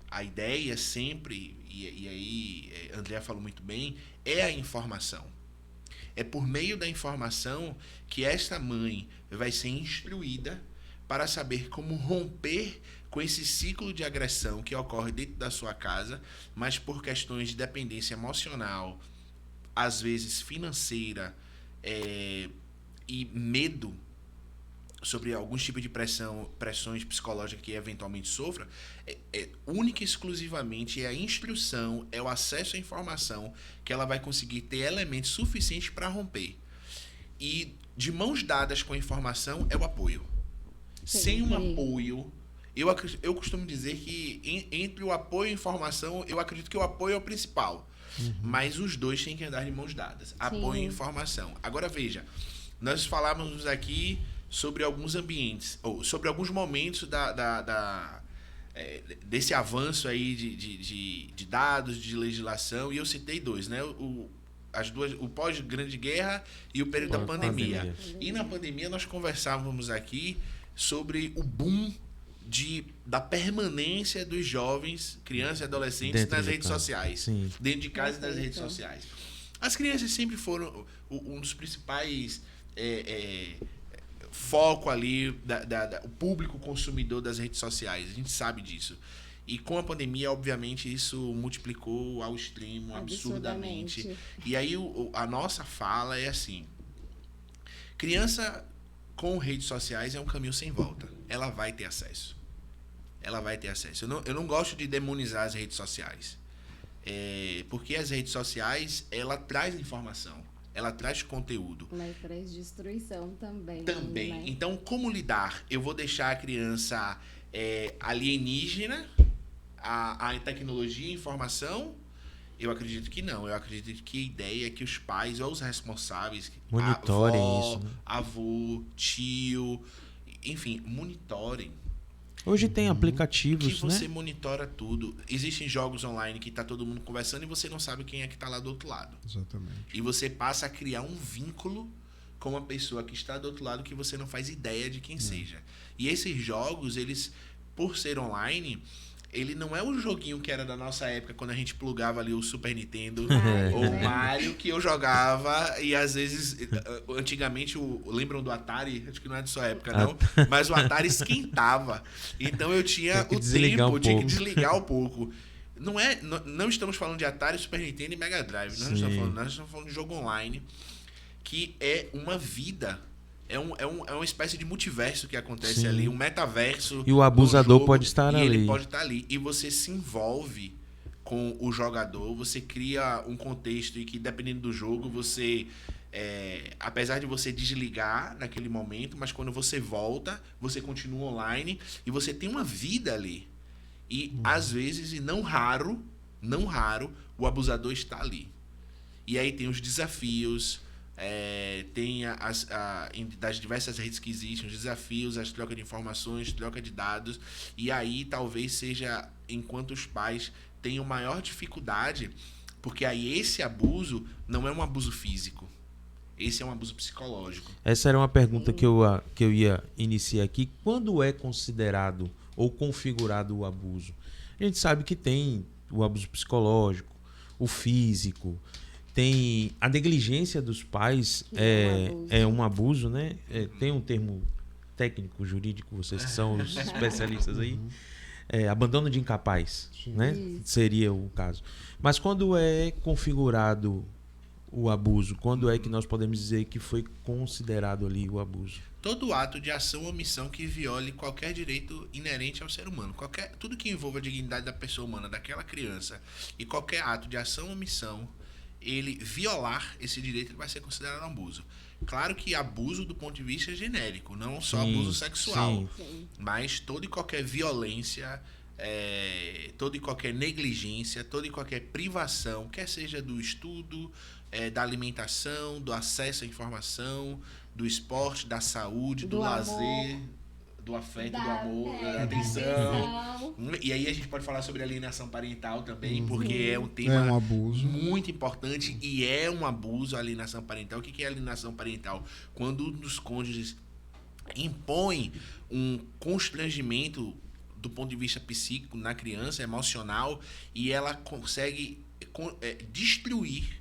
a ideia sempre, e aí André falou muito bem, é a informação. É por meio da informação que esta mãe vai ser instruída para saber como romper com esse ciclo de agressão que ocorre dentro da sua casa, mas por questões de dependência emocional, às vezes financeira, e medo sobre alguns tipos de pressões psicológicas que eventualmente sofra, única e exclusivamente é a instrução, é o acesso à informação que ela vai conseguir ter elementos suficientes para romper. E de mãos dadas com a informação é o apoio. Sem um apoio, eu costumo dizer que entre o apoio e a informação, eu acredito que o apoio é o principal. Mas os dois têm que andar de mãos dadas. Apoio e informação. Agora veja, nós falávamos aqui sobre alguns ambientes, ou sobre alguns momentos desse avanço aí de dados, de legislação, e eu citei dois, né? O pós-Grande Guerra e o período da pandemia. E na pandemia nós conversávamos aqui sobre o boom da permanência dos jovens, crianças e adolescentes nas redes sociais. Sim. Dentro de casa e nas redes sociais. As crianças sempre foram um dos principais foco ali, o público consumidor das redes sociais. A gente sabe disso. E com a pandemia, obviamente, isso multiplicou ao extremo, absurdamente. E aí a nossa fala é assim: criança com redes sociais é um caminho sem volta. Ela vai ter acesso. Ela vai ter acesso. Eu não gosto de demonizar as redes sociais. Porque as redes sociais, ela traz informação. Ela traz conteúdo. Mas traz destruição também. Também. Né? Então, como lidar? Eu vou deixar a criança alienígena à tecnologia e informação? Eu acredito que não. Eu acredito que a ideia é que os pais ou os responsáveis, monitorem avó, isso, né? avô, tio, enfim, monitorem. Hoje tem Que aplicativos, você né? monitora tudo. Existem jogos online que tá todo mundo conversando e você não sabe quem é que tá lá do outro lado. Exatamente. E você passa a criar um vínculo com uma pessoa que está do outro lado que você não faz ideia de quem seja. E esses jogos, eles, por ser online, ele não é o joguinho que era da nossa época, quando a gente plugava ali o Super Nintendo ou o Mario, que eu jogava, e às vezes, antigamente, lembram do Atari? Acho que não é de sua época, não, mas o Atari esquentava. Então eu tinha o tempo, tinha que desligar um pouco. Não estamos falando de Atari, Super Nintendo e Mega Drive. Nós estamos falando de jogo online, que é uma vida. É uma espécie de multiverso que acontece ali, um metaverso. E o abusador jogo, pode estar ali. Ele pode estar ali. E você se envolve com o jogador, você cria um contexto em que, dependendo do jogo, você... apesar de você desligar naquele momento, mas quando você volta, você continua online e você tem uma vida ali. E, às vezes, e não raro, o abusador está ali. E aí tem os desafios... tem das diversas redes que existem, os desafios, as trocas de informações, troca de dados, e aí talvez seja enquanto os pais tenham maior dificuldade, porque aí esse abuso não é um abuso físico, esse é um abuso psicológico. Essa era uma pergunta que eu ia iniciar aqui. Quando é considerado ou configurado o abuso? A gente sabe que tem o abuso psicológico, o físico, tem a negligência dos pais, é um abuso, né? Tem um termo técnico, jurídico, vocês que são os especialistas aí, abandono de incapaz, né? Seria o caso. Mas quando é configurado o abuso, quando é que nós podemos dizer que foi considerado ali o abuso? Todo ato de ação ou omissão que viole qualquer direito inerente ao ser humano, tudo que envolva a dignidade da pessoa humana, daquela criança, e qualquer ato de ação ou omissão, ele violar esse direito, ele vai ser considerado um abuso. Claro que abuso do ponto de vista genérico, não só abuso sexual, mas toda e qualquer violência, toda e qualquer negligência, toda e qualquer privação, quer seja do estudo, da alimentação, do acesso à informação, do esporte, da saúde, do lazer, do afeto, do amor, da atenção. E aí a gente pode falar sobre alienação parental também, porque é um tema um abuso muito importante e é um abuso a alienação parental. O que é alienação parental? Quando um dos cônjuges impõe um constrangimento do ponto de vista psíquico na criança, emocional, e ela consegue destruir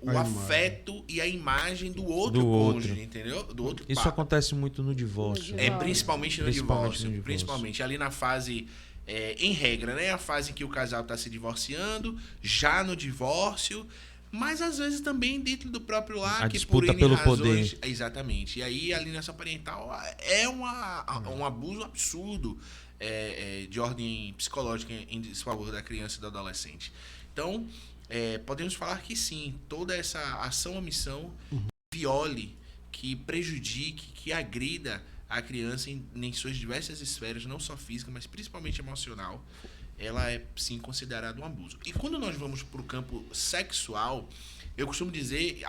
o afeto e a imagem do outro cônjuge, entendeu? Do outro Isso acontece muito no divórcio. Principalmente no divórcio. Principalmente ali na fase, em regra, né? A fase em que o casal está se divorciando, já no divórcio, mas às vezes também dentro do próprio lar, a que disputa por N pelo razões, poder. Exatamente. E aí a alienação parental é um abuso absurdo de ordem psicológica em desfavor da criança e do adolescente. Então, podemos falar que sim, toda essa ação ou omissão viole, que prejudique, que agrida a criança em suas diversas esferas, não só física, mas principalmente emocional, ela é sim considerada um abuso. E quando nós vamos para o campo sexual, eu costumo dizer,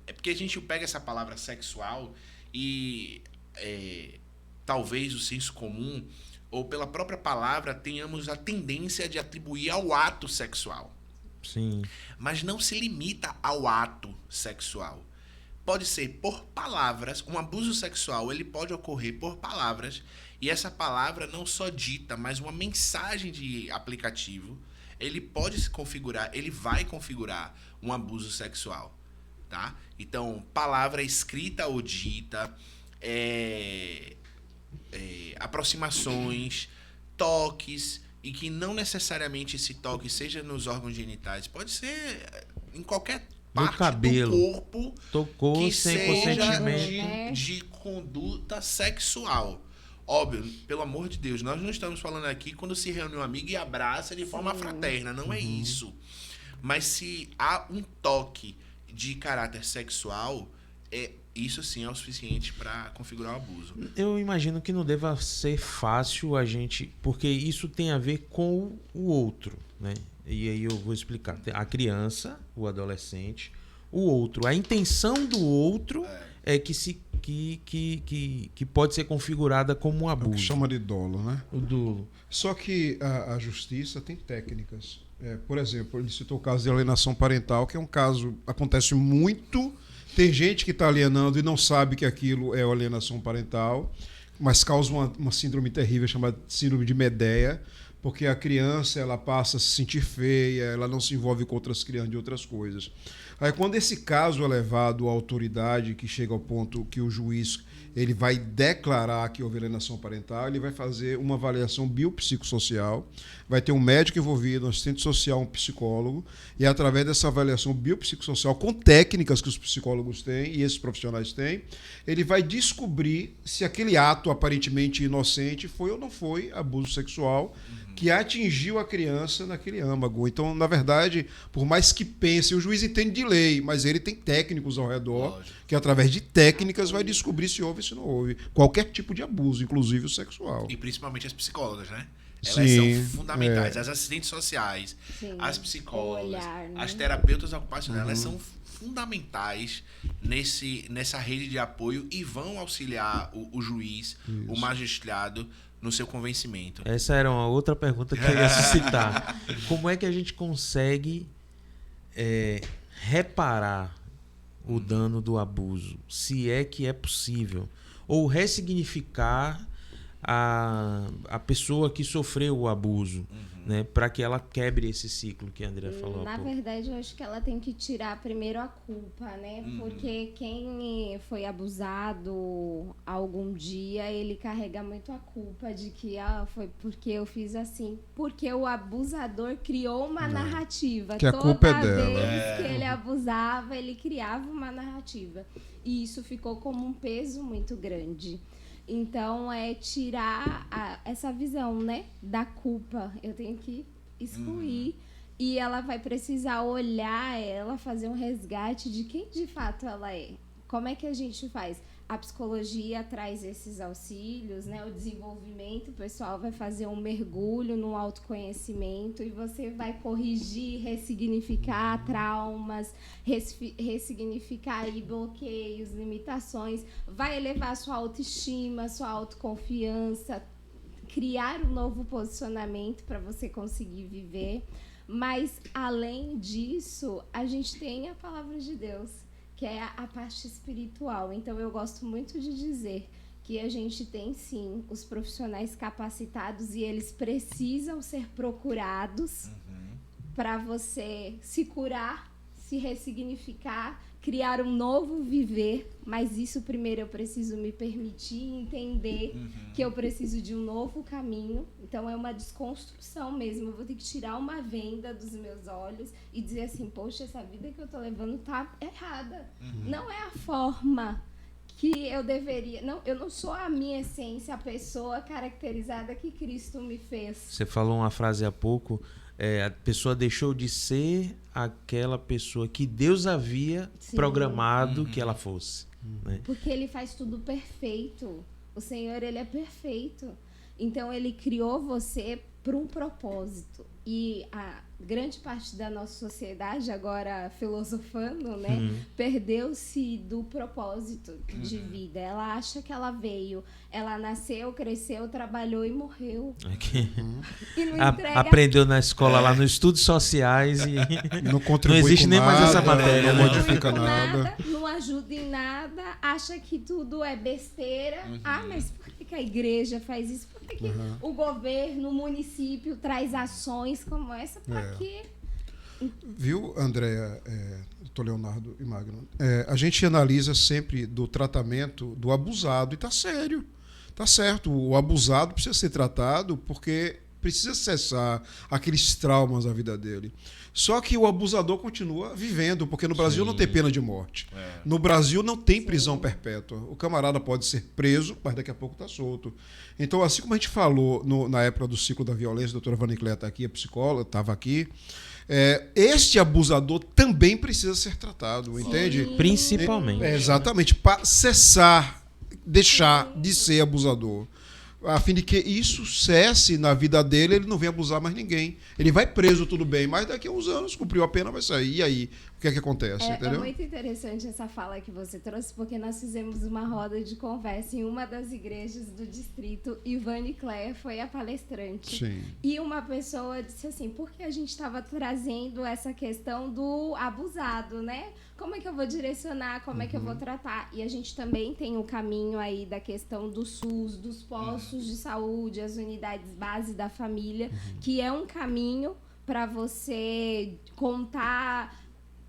é porque a gente pega essa palavra sexual e talvez o senso comum, ou pela própria palavra, tenhamos a tendência de atribuir ao ato sexual. Sim. Mas não se limita ao ato sexual. Pode ser por palavras, um abuso sexual, ele pode ocorrer por palavras, e essa palavra não só dita, mas uma mensagem de aplicativo, ele pode se configurar, ele vai configurar um abuso sexual, tá? Então, palavra escrita ou dita, aproximações, toques, e que não necessariamente esse toque seja nos órgãos genitais, pode ser em qualquer parte cabelo, do corpo tocou que sem seja consentimento de conduta sexual. Óbvio, pelo amor de Deus, nós não estamos falando aqui quando se reúne um amigo e abraça de forma fraterna, não é isso. Mas se há um toque de caráter sexual, isso sim é o suficiente para configurar o abuso. Eu imagino que não deva ser fácil a gente, porque isso tem a ver com o outro, né? E aí eu vou explicar. A criança, o adolescente, o outro. A intenção do outro é que pode ser configurada como um abuso. É o que chama de dolo, né? O dolo. Só que a justiça tem técnicas. Por exemplo, ele citou o caso de alienação parental, que é um caso acontece muito. Tem gente que está alienando e não sabe que aquilo é alienação parental, mas causa uma síndrome terrível chamada síndrome de Medea, porque a criança ela passa a se sentir feia, ela não se envolve com outras crianças de outras coisas. Aí quando esse caso é levado à autoridade, que chega ao ponto que o juiz ele vai declarar que houve alienação parental, ele vai fazer uma avaliação biopsicossocial, vai ter um médico envolvido, um assistente social, um psicólogo, e através dessa avaliação biopsicossocial, com técnicas que os psicólogos têm e esses profissionais têm, ele vai descobrir se aquele ato aparentemente inocente foi ou não foi abuso sexual que atingiu a criança naquele âmago. Então, na verdade, por mais que pense, o juiz entende de lei, mas ele tem técnicos ao redor, que através de técnicas vai descobrir se houve ou se não houve. Qualquer tipo de abuso, inclusive o sexual. E principalmente as psicólogas, né? Elas são fundamentais. As assistentes sociais, as psicólogas, as terapeutas ocupacionais, elas são fundamentais nessa rede de apoio e vão auxiliar o juiz, o magistrado, no seu convencimento. Essa era uma outra pergunta que eu ia citar. Como é que a gente consegue reparar o dano do abuso? Se é que é possível. Ou ressignificar a pessoa que sofreu o abuso, né? Para que ela quebre esse ciclo que a Andrea falou há Na pouco. verdade, eu acho que ela tem que tirar primeiro a culpa, né? Porque quem foi abusado algum dia, ele carrega muito a culpa de que foi porque eu fiz assim. Porque o abusador criou uma narrativa. Que a Toda culpa é dela. vez que ele abusava, ele criava uma narrativa. E isso ficou como um peso muito grande. Então, é tirar essa visão, né, da culpa. Eu tenho que excluir. E ela vai precisar olhar ela, fazer um resgate de quem de fato ela é. Como é que a gente faz? A psicologia traz esses auxílios, né? O desenvolvimento, o pessoal vai fazer um mergulho no autoconhecimento e você vai corrigir, ressignificar traumas, ressignificar aí bloqueios, limitações, vai elevar sua autoestima, sua autoconfiança, criar um novo posicionamento para você conseguir viver. Mas, além disso, a gente tem a palavra de Deus, que é a parte espiritual. Então, eu gosto muito de dizer que a gente tem, sim, os profissionais capacitados e eles precisam ser procurados para você se curar, se ressignificar, criar um novo viver, mas isso primeiro eu preciso me permitir entender que eu preciso de um novo caminho. Então é uma desconstrução mesmo, eu vou ter que tirar uma venda dos meus olhos e dizer assim, poxa, essa vida que eu tô levando tá errada. Não é a forma que eu deveria... Não, eu não sou a minha essência, a pessoa caracterizada que Cristo me fez. Você falou uma frase há pouco, a pessoa deixou de ser aquela pessoa que Deus havia programado que ela fosse. Né? Porque ele faz tudo perfeito. O Senhor, ele é perfeito. Então, ele criou você para um propósito. E a grande parte da nossa sociedade, agora filosofando, né, perdeu-se do propósito de vida. Ela acha que ela veio, ela nasceu, cresceu, trabalhou e morreu. E não entrega... Aprendeu na escola lá nos estudos sociais e Não contribui não existe com nem mais nada, essa matéria. não Né? modifica nada. Não ajuda em nada, acha que tudo é besteira. Mas por que a igreja faz isso? Por que o governo, o município traz ações como essa? Para quê? Viu, Andréa, doutor Leonardo e Magno? A gente analisa sempre do tratamento do abusado e tá sério. Tá certo, o abusado precisa ser tratado porque precisa cessar aqueles traumas da vida dele. Só que o abusador continua vivendo, porque no Brasil não tem pena de morte. No Brasil não tem prisão perpétua. O camarada pode ser preso, mas daqui a pouco está solto. Então, assim como a gente falou na época do ciclo da violência, a doutora Vanicléia está aqui, a psicóloga, estava aqui, este abusador também precisa ser tratado, entende? Principalmente. Exatamente, para cessar, deixar de ser abusador. A fim de que isso cesse na vida dele, ele não venha abusar mais ninguém. Ele vai preso, tudo bem, mas daqui a uns anos cumpriu a pena, vai sair. E aí? O que é que acontece? Entendeu? É muito interessante essa fala que você trouxe, porque nós fizemos uma roda de conversa em uma das igrejas do distrito e Vanicléia foi a palestrante. Sim. E uma pessoa disse assim, por que a gente estava trazendo essa questão do abusado, né? Como é que eu vou direcionar, como é que eu vou tratar? E a gente também tem o caminho aí da questão do SUS, dos postos de saúde, as unidades base da família, que é um caminho para você contar,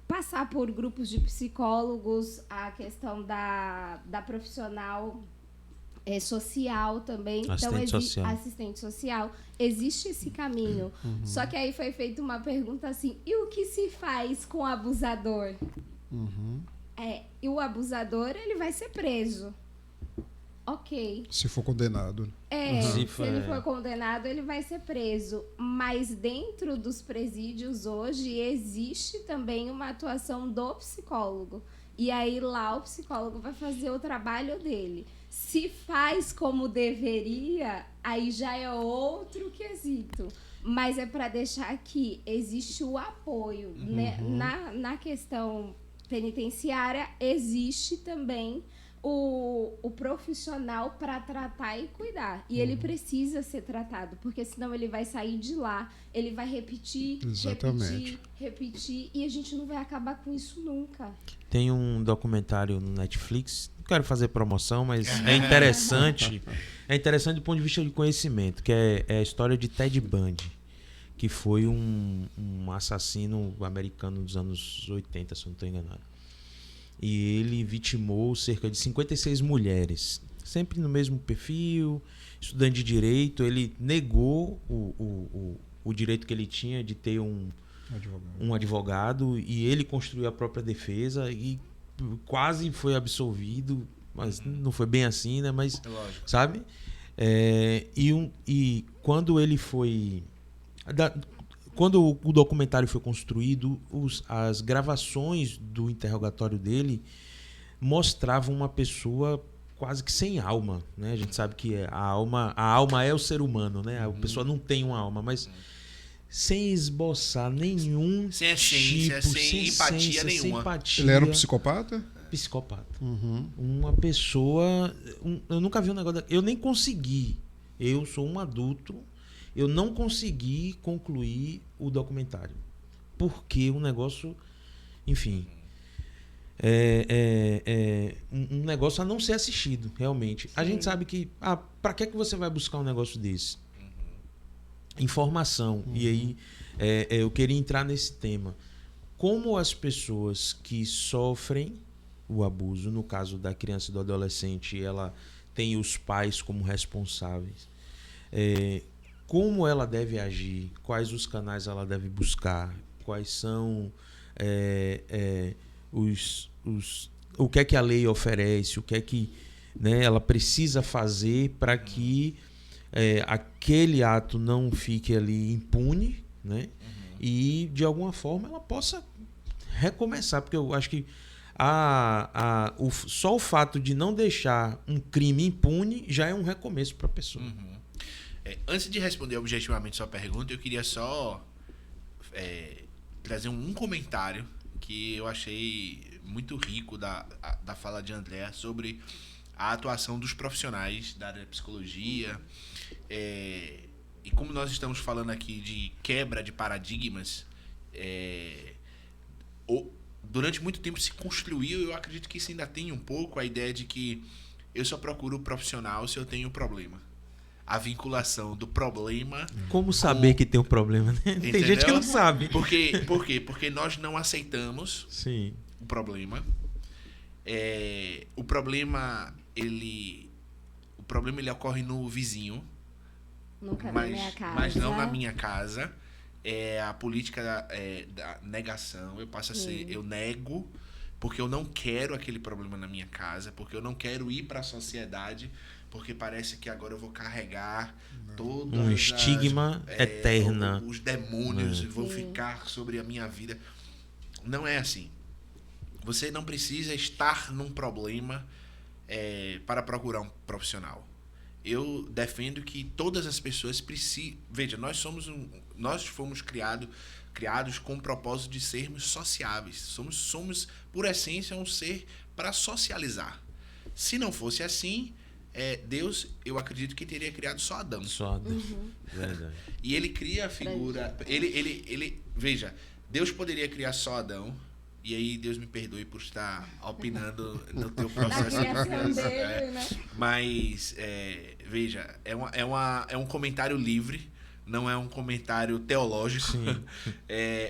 passar por grupos de psicólogos, a questão da profissional social também. Assistente social. Assistente social. Existe esse caminho. Só que aí foi feita uma pergunta assim, e o que se faz com o abusador? E o abusador, ele vai ser preso. Ok. Se for condenado. Se ele for condenado, ele vai ser preso. Mas dentro dos presídios hoje existe também uma atuação do psicólogo. E aí lá o psicólogo vai fazer o trabalho dele. Se faz como deveria, aí já é outro quesito. Mas é para deixar que existe o apoio. Né? Na questão penitenciária, existe também o profissional para tratar e cuidar. E ele precisa ser tratado, porque senão ele vai sair de lá, ele vai repetir, repetir, e a gente não vai acabar com isso nunca. Tem um documentário no Netflix, não quero fazer promoção, mas é interessante, É interessante do ponto de vista de conhecimento, que é a história de Ted Bundy, que foi um assassino americano dos anos 80, se eu não estou enganado. E ele vitimou cerca de 56 mulheres, sempre no mesmo perfil, estudante de direito. Ele negou o direito que ele tinha de ter um advogado, e ele construiu a própria defesa e quase foi absolvido, mas não foi bem assim, né? Mas, Lógico. sabe? E quando ele foi... Quando o documentário foi construído, as gravações do interrogatório dele mostravam uma pessoa quase que sem alma, né? A gente sabe que a alma é o ser humano, né? A pessoa não tem uma alma, mas sem esboçar nenhum Sem essência, tipo, sem empatia nenhuma. Sem empatia. Ele era um psicopata? Psicopata. Uhum. Uma pessoa... eu nunca vi um negócio... Eu nem consegui. Eu sou um adulto. Eu não consegui concluir o documentário. Porque o negócio... Enfim... um negócio a não ser assistido, realmente. A gente sabe que... para que você vai buscar um negócio desse? Informação. E aí, eu queria entrar nesse tema. Como as pessoas que sofrem o abuso, no caso da criança e do adolescente, ela tem os pais como responsáveis, como ela deve agir, quais os canais ela deve buscar, quais são o que é que a lei oferece, o que é que, né, ela precisa fazer para que aquele ato não fique ali impune, né? E de alguma forma ela possa recomeçar, porque eu acho que só o fato de não deixar um crime impune já é um recomeço para a pessoa. Antes de responder objetivamente sua pergunta, eu queria só trazer um comentário que eu achei muito rico da fala de André sobre a atuação dos profissionais da área da psicologia. E como nós estamos falando aqui de quebra de paradigmas, durante muito tempo se construiu, eu acredito que isso ainda tem um pouco, a ideia de que eu só procuro o profissional se eu tenho problema. A vinculação do problema... Como saber que tem um problema, né? Tem Entendeu? gente que não sabe. Por quê? Porque nós não aceitamos Sim. o problema. O problema ele ocorre no vizinho, Nunca na minha casa. mas não na minha casa. A política da negação. Eu passo a ser, eu nego porque eu não quero aquele problema na minha casa, porque eu não quero ir para a sociedade, porque parece que agora eu vou carregar todas um estigma eterno. Os demônios vão ficar sobre a minha vida. Não é assim. Você não precisa estar num problema para procurar um profissional. Eu defendo que todas as pessoas precisam... Veja, nós fomos criados com o propósito de sermos sociáveis. Somos, por essência, um ser para socializar. Se não fosse assim, Deus, eu acredito que teria criado só Adão. Só Adão. Verdade. E ele cria a figura... Veja, Deus poderia criar só Adão. E aí, Deus me perdoe por estar opinando no teu processo. Dele, né? Mas, veja, é um comentário livre, não é um comentário teológico.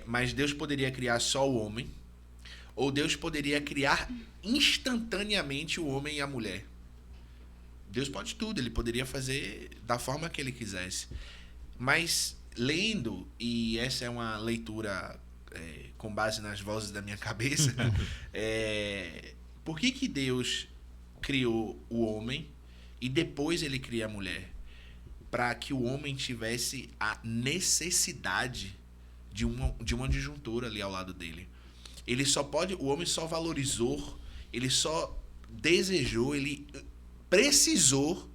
Mas Deus poderia criar só o homem, ou Deus poderia criar instantaneamente o homem e a mulher. Deus pode tudo, ele poderia fazer da forma que ele quisesse. Mas, lendo, e essa é uma leitura... com base nas vozes da minha cabeça, por que Deus criou o homem e depois ele cria a mulher? Para que o homem tivesse a necessidade de uma disjuntura ali ao lado dele. O homem só valorizou, ele só desejou, ele precisou.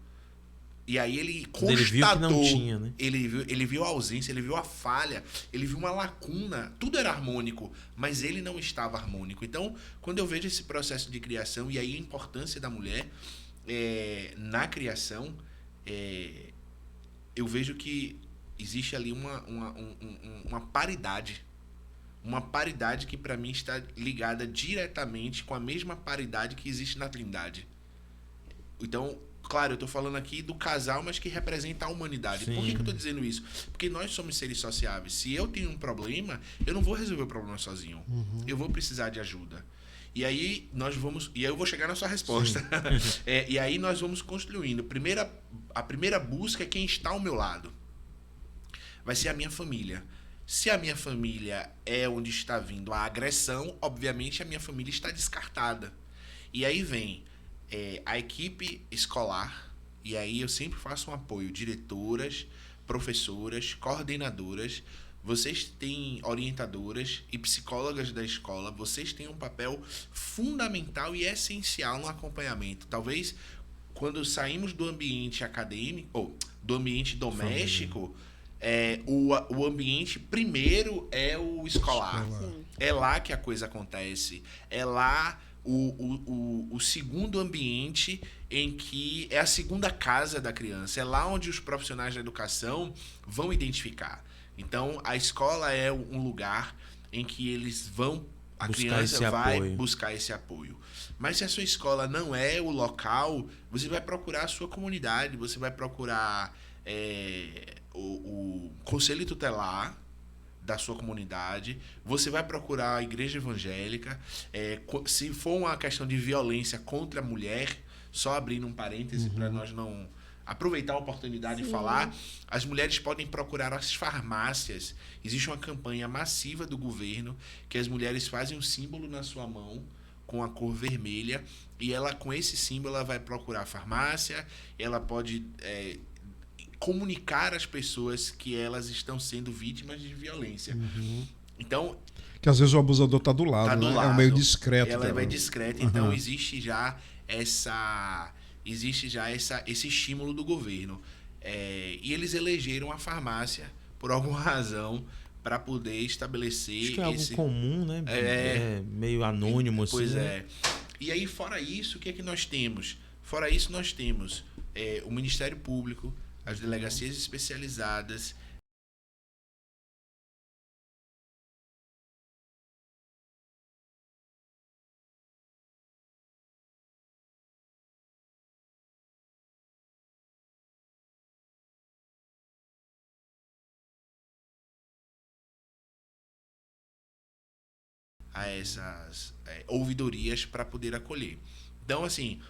E aí ele constatou, ele viu que não tinha, né? Ele viu a ausência, ele viu a falha, ele viu uma lacuna. Tudo era harmônico, mas ele não estava harmônico. Então, quando eu vejo esse processo de criação e aí a importância da mulher na criação, eu vejo que existe ali uma paridade. Uma paridade que para mim está ligada diretamente com a mesma paridade que existe na Trindade. Então, Claro, eu estou falando aqui do casal, mas que representa a humanidade. Sim. Por que eu estou dizendo isso? Porque nós somos seres sociáveis. Se eu tenho um problema, eu não vou resolver o problema sozinho. Eu vou precisar de ajuda. E aí eu vou chegar na sua resposta. E aí nós vamos construindo. A primeira busca é quem está ao meu lado. Vai ser a minha família. Se a minha família é onde está vindo a agressão, obviamente a minha família está descartada. E aí vem a equipe escolar, e aí eu sempre faço um apoio, diretoras, professoras, coordenadoras, vocês têm orientadoras e psicólogas da escola, vocês têm um papel fundamental e essencial no acompanhamento. Talvez quando saímos do ambiente acadêmico, ou do ambiente doméstico, o ambiente primeiro é o escolar. É lá que a coisa acontece. É lá o segundo ambiente em que é a segunda casa da criança. É lá onde os profissionais da educação vão identificar. Então, a escola é um lugar em que eles vão... A criança vai buscar esse apoio. Mas se a sua escola não é o local, você vai procurar a sua comunidade, você vai procurar o conselho tutelar da sua comunidade, você vai procurar a igreja evangélica. Se for uma questão de violência contra a mulher, só abrindo um parêntese para nós não aproveitar a oportunidade de falar, as mulheres podem procurar as farmácias. Existe uma campanha massiva do governo que as mulheres fazem um símbolo na sua mão com a cor vermelha, e ela, com esse símbolo, ela vai procurar a farmácia, ela pode comunicar às pessoas que elas estão sendo vítimas de violência. Então, que às vezes o abusador está do lado, né? É um meio discreto. Ela é discreta, então existe já esse estímulo do governo. E eles elegeram a farmácia, por alguma razão, para poder estabelecer... Acho que é algo comum, né? Meio anônimo, assim. Pois é. E aí, fora isso, o que é que nós temos? Fora isso, nós temos o Ministério Público, as delegacias especializadas, a essas ouvidorias para poder acolher. Então, assim,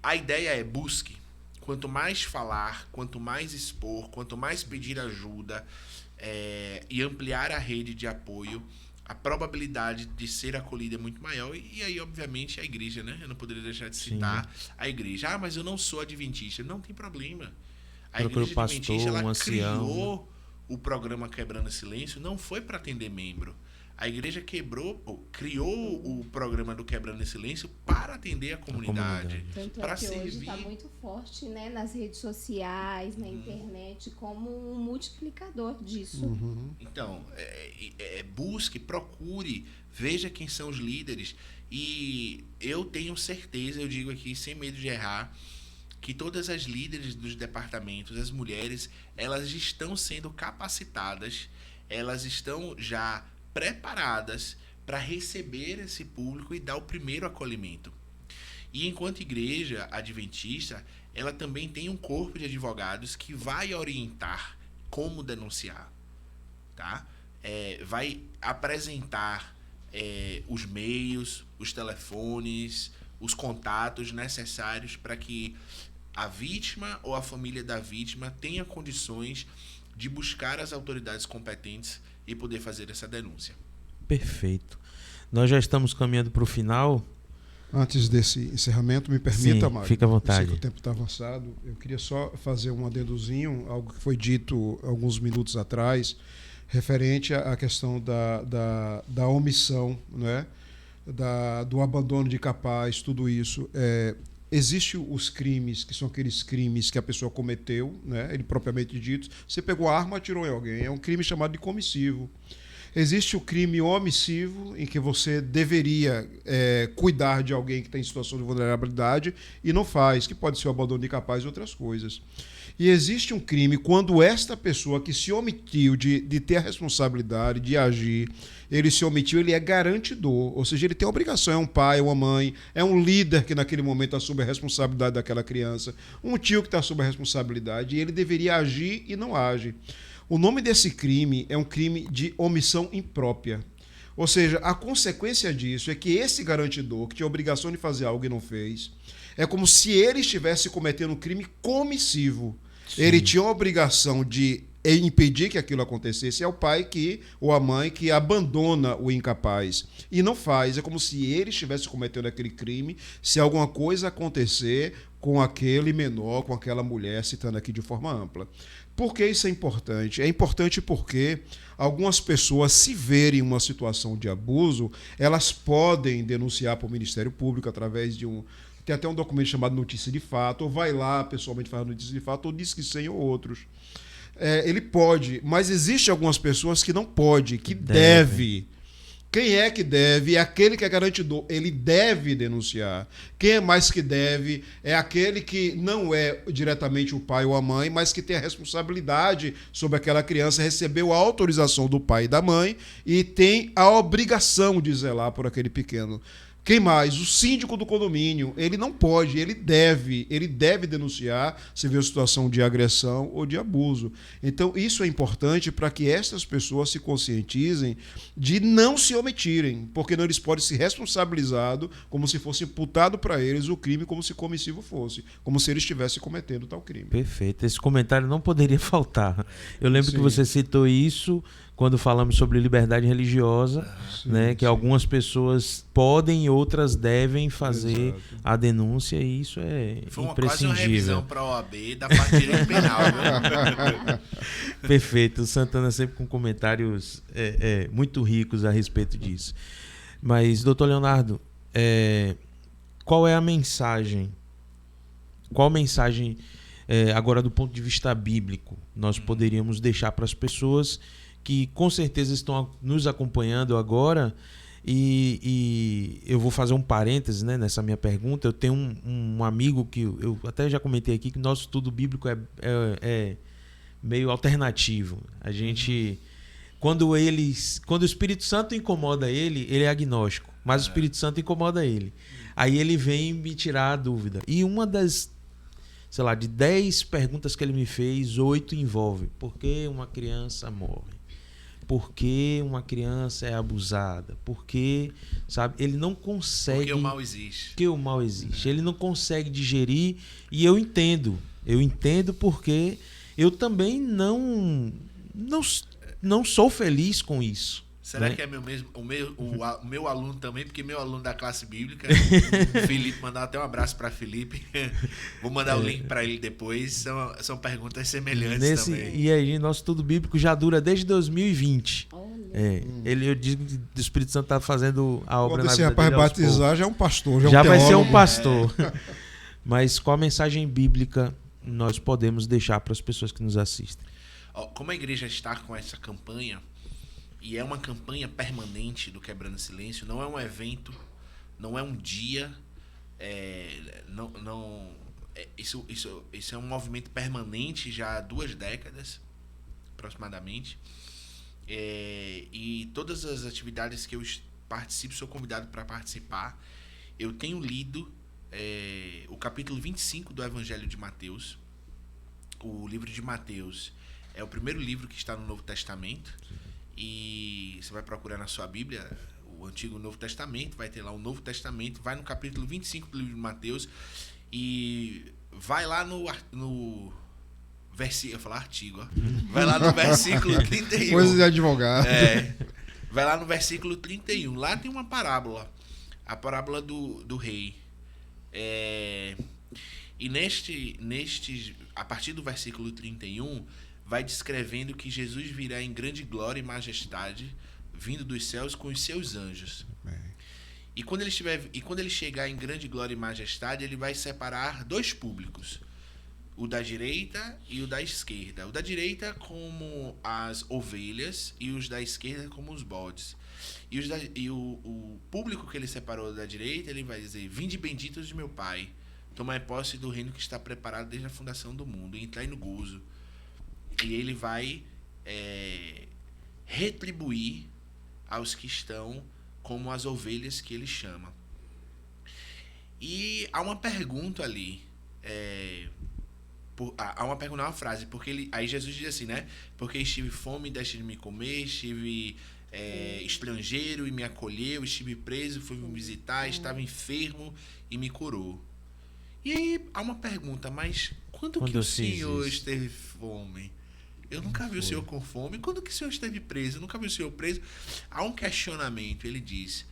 a ideia é busque. Quanto mais falar, quanto mais expor, quanto mais pedir ajuda e ampliar a rede de apoio, a probabilidade de ser acolhida é muito maior. E aí, obviamente, a igreja, né? Eu não poderia deixar de citar a igreja. Ah, mas eu não sou adventista. Não tem problema. A igreja adventista, ela criou o programa Quebrando o Silêncio, não foi para atender membro. A igreja criou o programa do Quebrando o Silêncio para atender a comunidade. Tanto é que hoje está muito forte, né, nas redes sociais, na internet, como um multiplicador disso. Então, busque, procure, veja quem são os líderes. E eu tenho certeza, eu digo aqui sem medo de errar, que todas as líderes dos departamentos, as mulheres, elas estão sendo capacitadas, elas estão já preparadas para receber esse público e dar o primeiro acolhimento. E enquanto igreja adventista, ela também tem um corpo de advogados que vai orientar como denunciar, tá? Vai apresentar os meios, os telefones, os contatos necessários para que a vítima ou a família da vítima tenha condições de buscar as autoridades competentes e poder fazer essa denúncia. Perfeito. Nós já estamos caminhando para o final. Antes desse encerramento, me permita, Sim, Mário. fica à vontade. Eu sei que o tempo está avançado. Eu queria só fazer um adendozinho, algo que foi dito alguns minutos atrás, referente à questão da omissão, né? Do abandono de capaz, tudo isso. Existem os crimes, que são aqueles crimes que a pessoa cometeu, né? Ele propriamente dito. Você pegou a arma e atirou em alguém. É um crime chamado de comissivo. Existe o crime omissivo, em que você deveria cuidar de alguém que está em situação de vulnerabilidade e não faz, que pode ser o abandono de capaz e outras coisas. E existe um crime quando esta pessoa que se omitiu de ter a responsabilidade de agir, ele se omitiu, ele é garantidor, ou seja, ele tem a obrigação, é um pai, é uma mãe, é um líder que naquele momento está sob a responsabilidade daquela criança, um tio que está sob a responsabilidade, e ele deveria agir e não age. O nome desse crime é um crime de omissão imprópria. Ou seja, a consequência disso é que esse garantidor, que tinha a obrigação de fazer algo e não fez, é como se ele estivesse cometendo um crime comissivo. Sim. Ele tinha a obrigação de impedir que aquilo acontecesse. É o pai ou a mãe que abandona o incapaz e não faz. É como se ele estivesse cometendo aquele crime se alguma coisa acontecer com aquele menor, com aquela mulher, citando aqui de forma ampla. Por que isso é importante? É importante porque algumas pessoas, se verem uma situação de abuso, elas podem denunciar para o Ministério Público através de tem até um documento chamado notícia de fato, ou vai lá pessoalmente faz notícia de fato, ou diz que 100 ou outros. Ele pode, mas existe algumas pessoas que não pode, que deve. Quem é que deve? É aquele que é garantidor. Ele deve denunciar. Quem é mais que deve? É aquele que não é diretamente o pai ou a mãe, mas que tem a responsabilidade sobre aquela criança, recebeu a autorização do pai e da mãe e tem a obrigação de zelar por aquele pequeno. Quem mais? O síndico do condomínio. Ele não pode, ele deve denunciar se vê situação de agressão ou de abuso. Então, isso é importante para que estas pessoas se conscientizem de não se omitirem, porque não eles podem ser responsabilizados como se fosse imputado para eles o crime como se comissivo fosse, como se eles estivessem cometendo tal crime. Perfeito. Esse comentário não poderia faltar. Eu lembro Sim. que você citou isso quando falamos sobre liberdade religiosa, né, que sim. Algumas pessoas podem e outras devem fazer Exato. A denúncia, e isso é foi imprescindível. Quase uma revisão para a OAB da parte de direito penal. Perfeito. O Santana sempre com comentários muito ricos a respeito disso. Mas, doutor Leonardo, qual é a mensagem? Qual mensagem, agora do ponto de vista bíblico, nós poderíamos deixar para as pessoas que com certeza estão nos acompanhando agora? E eu vou fazer um parêntese, né, nessa minha pergunta. Eu tenho um amigo que eu até já comentei aqui que o nosso estudo bíblico é meio alternativo. A gente, quando o Espírito Santo incomoda ele é agnóstico, mas o Espírito Santo incomoda ele. Aí ele vem me tirar a dúvida. E uma das, sei lá, de 10 perguntas que ele me fez, 8 envolve: por que uma criança morre? Por que uma criança é abusada? Porque, sabe, ele não consegue... Porque o mal existe. Porque o mal existe. Ele não consegue digerir, e eu entendo. Eu entendo porque eu também não sou feliz com isso. Será que é o meu aluno também? Porque meu aluno da classe bíblica, Felipe, mandar até um abraço para Felipe. Vou mandar o link para ele depois. São perguntas semelhantes também. E aí, nosso estudo bíblico já dura desde 2020. Eu digo que o Espírito Santo está fazendo a obra quando na esse vida rapaz dele aos batizar, poucos. já é um pastor. Já Já um vai ser teólogo. um pastor. Mas qual a mensagem bíblica nós podemos deixar para as pessoas que nos assistem? Como a igreja está com essa campanha, e é uma campanha permanente do Quebrando Silêncio, não é um evento, não é um dia, isso é um movimento permanente já há 2 décadas, aproximadamente, e todas as atividades que eu participo, sou convidado para participar. Eu tenho lido o capítulo 25 do Evangelho de Mateus. O livro de Mateus é o primeiro livro que está no Novo Testamento. E você vai procurar na sua Bíblia o Antigo e o Novo Testamento, vai ter lá o Novo Testamento, vai no capítulo 25 do livro de Mateus e vai lá no versículo, eu ia falar artigo, ó. Vai lá no versículo 31. Coisa de advogado. Vai lá no versículo 31. Lá tem uma parábola, a parábola do rei. E a partir do versículo 31, vai descrevendo que Jesus virá em grande glória e majestade, vindo dos céus com os seus anjos. E quando ele chegar em grande glória e majestade, ele vai separar 2 públicos, o da direita e o da esquerda. O da direita como as ovelhas e os da esquerda como os bodes. E o público que ele separou da direita, ele vai dizer: vinde benditos de meu Pai, tomai posse do reino que está preparado desde a fundação do mundo, e entrai no gozo. E ele vai retribuir aos que estão como as ovelhas que ele chama. E há uma pergunta ali, há uma pergunta, uma frase, porque aí Jesus diz assim, né? Porque estive fome e deste de me comer, estive estrangeiro e me acolheu, estive preso, fui me visitar, estava enfermo e me curou. E aí há uma pergunta, mas quando que o Senhor esteve fome? Eu nunca vi o Senhor com fome. Quando que o Senhor esteve preso? Eu nunca vi o Senhor preso. Há um questionamento, ele diz,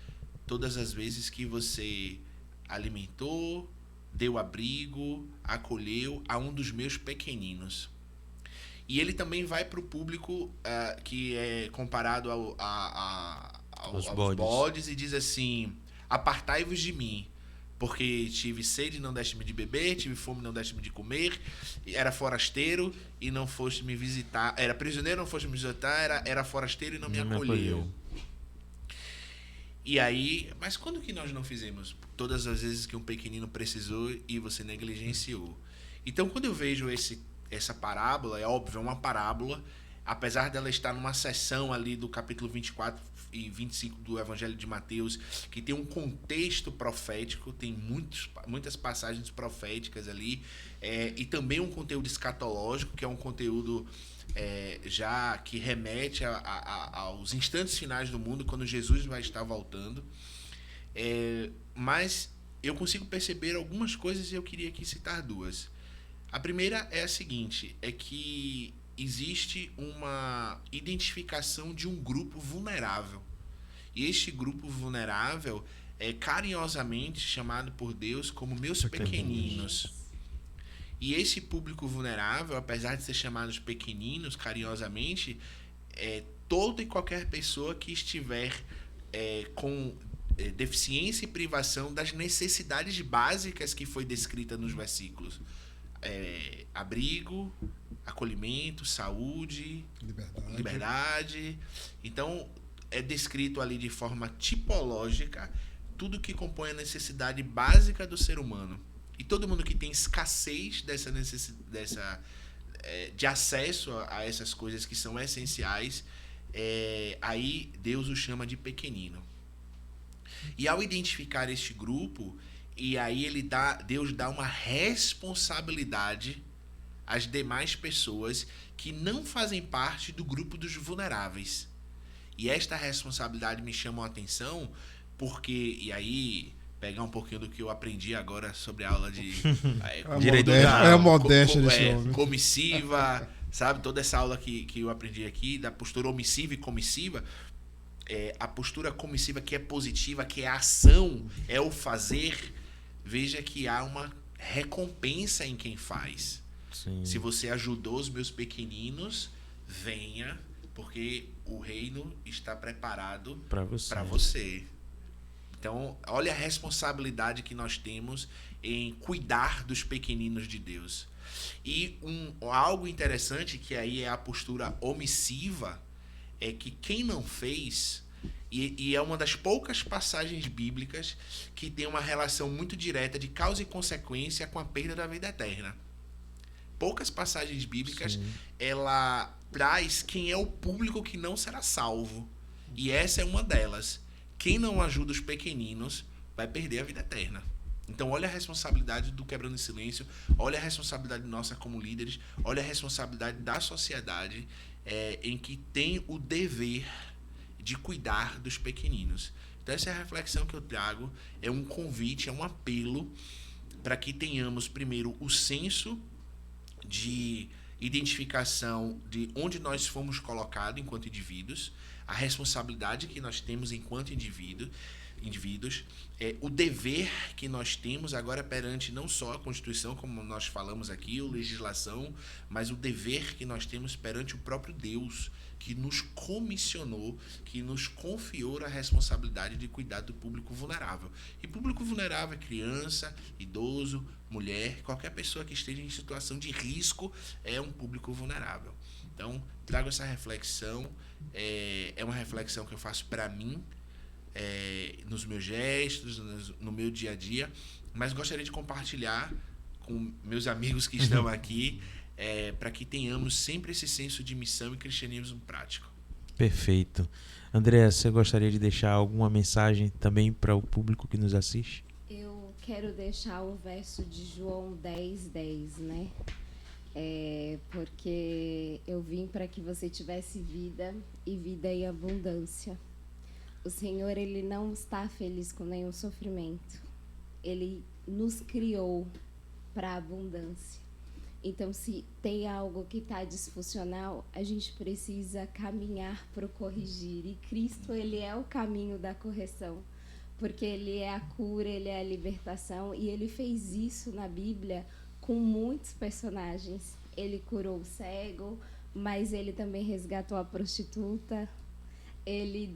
todas as vezes que você alimentou, deu abrigo, acolheu a um dos meus pequeninos. E ele também vai para o público que é comparado aos bodes e diz assim, apartai-vos de mim, porque tive sede e não deste-me de beber, tive fome e não deste-me de comer, era forasteiro e não foste me visitar, era prisioneiro e não foste me visitar, era forasteiro e não me acolheu. E aí, mas quando que nós não fizemos? Todas as vezes que um pequenino precisou e você negligenciou. Então, quando eu vejo essa parábola, é óbvio, é uma parábola, apesar dela estar numa seção ali do capítulo 24 e 25 do Evangelho de Mateus, que tem um contexto profético, tem muitas passagens proféticas ali, e também um conteúdo escatológico, que é um conteúdo já que remete aos instantes finais do mundo, quando Jesus vai estar voltando. Mas eu consigo perceber algumas coisas e eu queria aqui citar duas. A primeira é a seguinte, é que existe uma identificação de um grupo vulnerável. E este grupo vulnerável é carinhosamente chamado por Deus como meus pequeninos. E esse público vulnerável, apesar de ser chamados pequeninos carinhosamente, toda e qualquer pessoa que estiver com deficiência e privação das necessidades básicas que foi descrita nos versículos. Abrigo, acolhimento, saúde, liberdade. Então, é descrito ali de forma tipológica tudo que compõe a necessidade básica do ser humano. E todo mundo que tem escassez de acesso a essas coisas que são essenciais, aí Deus o chama de pequenino. E ao identificar este grupo, e aí Deus dá uma responsabilidade às demais pessoas que não fazem parte do grupo dos vulneráveis. E esta responsabilidade me chamou a atenção porque, e aí, pegar um pouquinho do que eu aprendi agora sobre a aula de direito a modéstia desse homem. Comissiva, sabe? Toda essa aula que eu aprendi aqui, da postura omissiva e comissiva. A postura comissiva que é positiva, que é a ação, é o fazer. Veja que há uma recompensa em quem faz. Sim. Se você ajudou os meus pequeninos, venha, porque o reino está preparado para você. Então, olha a responsabilidade que nós temos em cuidar dos pequeninos de Deus. E algo interessante, que aí é a postura omissiva, é que quem não fez, e é uma das poucas passagens bíblicas que tem uma relação muito direta de causa e consequência com a perda da vida eterna. Poucas passagens bíblicas, ela traz quem é o público que não será salvo. E essa é uma delas. Quem não ajuda os pequeninos vai perder a vida eterna. Então, olha a responsabilidade do Quebrando em Silêncio, olha a responsabilidade nossa como líderes, olha a responsabilidade da sociedade em que tem o dever de cuidar dos pequeninos. Então, essa é a reflexão que eu trago, é um convite, é um apelo para que tenhamos, primeiro, o senso de identificação de onde nós fomos colocados enquanto indivíduos, a responsabilidade que nós temos enquanto indivíduos, o dever que nós temos agora perante não só a Constituição, como nós falamos aqui, ou legislação, mas o dever que nós temos perante o próprio Deus, que nos comissionou, que nos confiou a responsabilidade de cuidar do público vulnerável. E público vulnerável é criança, idoso, mulher, qualquer pessoa que esteja em situação de risco é um público vulnerável. Então, trago essa reflexão, é uma reflexão que eu faço para mim, nos meus gestos, no meu dia a dia, mas gostaria de compartilhar com meus amigos que estão aqui, para que tenhamos sempre esse senso de missão e cristianismo prático. Perfeito. André, você gostaria de deixar alguma mensagem também para o público que nos assiste? Eu quero deixar o verso de João 10:10, né? Porque eu vim para que você tivesse vida e vida em abundância. O Senhor, Ele não está feliz com nenhum sofrimento. Ele nos criou para a abundância. Então, se tem algo que está disfuncional, a gente precisa caminhar para o corrigir. E Cristo, Ele é o caminho da correção, porque Ele é a cura, Ele é a libertação. E Ele fez isso na Bíblia com muitos personagens. Ele curou o cego, mas Ele também resgatou a prostituta. Ele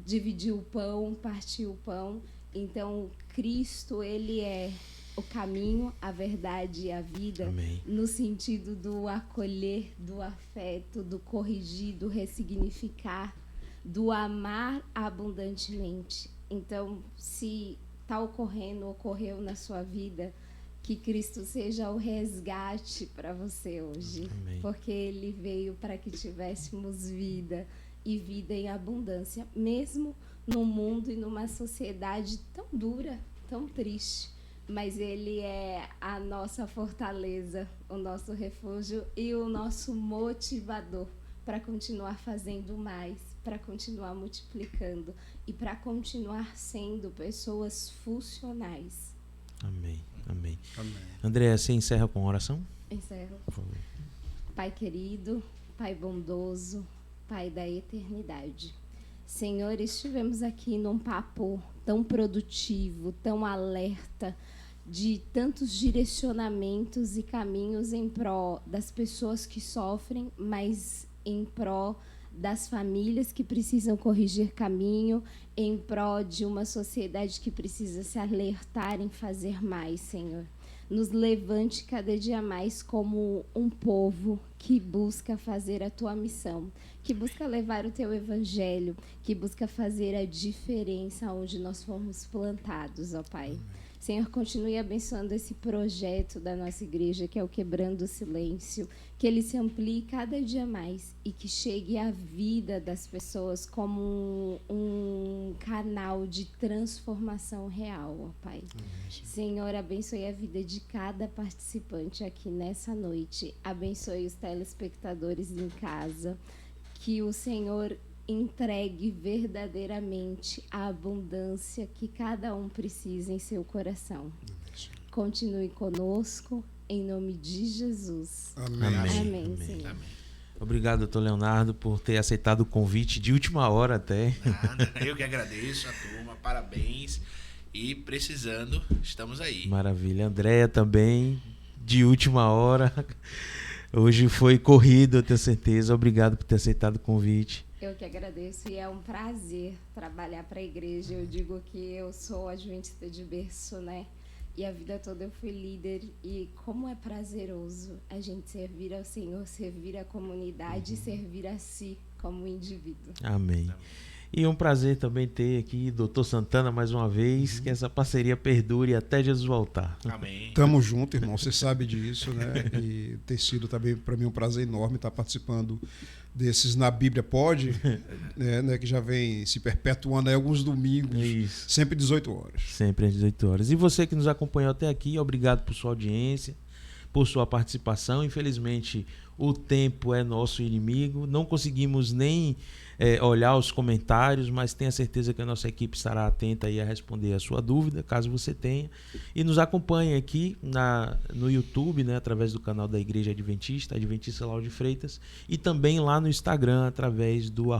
dividiu o pão, partiu o pão. Então, Cristo, Ele é o caminho, a verdade e a vida. Amém. No sentido do acolher, do afeto, do corrigir, do ressignificar, do amar abundantemente. Então, se está ocorreu na sua vida, que Cristo seja o resgate para você hoje. Amém. Porque Ele veio para que tivéssemos vida e vida em abundância, mesmo num mundo e numa sociedade tão dura, tão triste. Mas Ele é a nossa fortaleza, o nosso refúgio e o nosso motivador para continuar fazendo mais, para continuar multiplicando e para continuar sendo pessoas funcionais. Amém. Amém. Amém. André, você encerra com oração? Encerro. Por favor. Pai querido, Pai bondoso, Pai da eternidade. Senhor, estivemos aqui num papo tão produtivo, tão alerta, de tantos direcionamentos e caminhos em pró das pessoas que sofrem, mas em pró das famílias que precisam corrigir caminho, em pró de uma sociedade que precisa se alertar em fazer mais, Senhor. Nos levante cada dia mais como um povo que busca fazer a Tua missão, que busca levar o Teu evangelho, que busca fazer a diferença onde nós fomos plantados, ó Pai. Senhor, continue abençoando esse projeto da nossa igreja, que é o Quebrando o Silêncio, que ele se amplie cada dia mais e que chegue à vida das pessoas como um canal de transformação real, ó Pai. Senhor, abençoe a vida de cada participante aqui nessa noite. Abençoe os telespectadores em casa. Que o Senhor entregue verdadeiramente a abundância que cada um precisa em seu coração. Continue conosco, em nome de Jesus. Amém. Amém, Senhor. Amém. Obrigado, doutor Leonardo, por ter aceitado o convite de última hora até. Nada, eu que agradeço a turma, parabéns. E precisando, estamos aí. Maravilha. Andréia também, de última hora. Hoje foi corrido, eu tenho certeza. Obrigado por ter aceitado o convite. Eu que agradeço e é um prazer trabalhar para a igreja. Eu digo que eu sou adventista de berço, né? E a vida toda eu fui líder e como é prazeroso a gente servir ao Senhor, servir a comunidade e servir a si como indivíduo. Amém. E um prazer também ter aqui doutor Santana mais uma vez, que essa parceria perdure até Jesus voltar. Amém. Tamo junto, irmão. Você sabe disso, né? E ter sido também para mim um prazer enorme estar participando desses Na Bíblia Pode, né, que já vem se perpetuando aí alguns domingos, Isso. sempre 18 horas. Sempre às 18 horas. E você que nos acompanhou até aqui, obrigado por sua audiência, por sua participação. Infelizmente, o tempo é nosso inimigo. Não conseguimos nem olhar os comentários, mas tenha certeza que a nossa equipe estará atenta aí a responder a sua dúvida, caso você tenha. E nos acompanhe aqui no YouTube, né, através do canal da Igreja Adventista, Adventista Lauro de Freitas, e também lá no Instagram, através do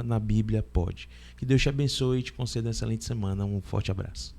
@NaBíbliaPod. Que Deus te abençoe e te conceda uma excelente semana. Um forte abraço.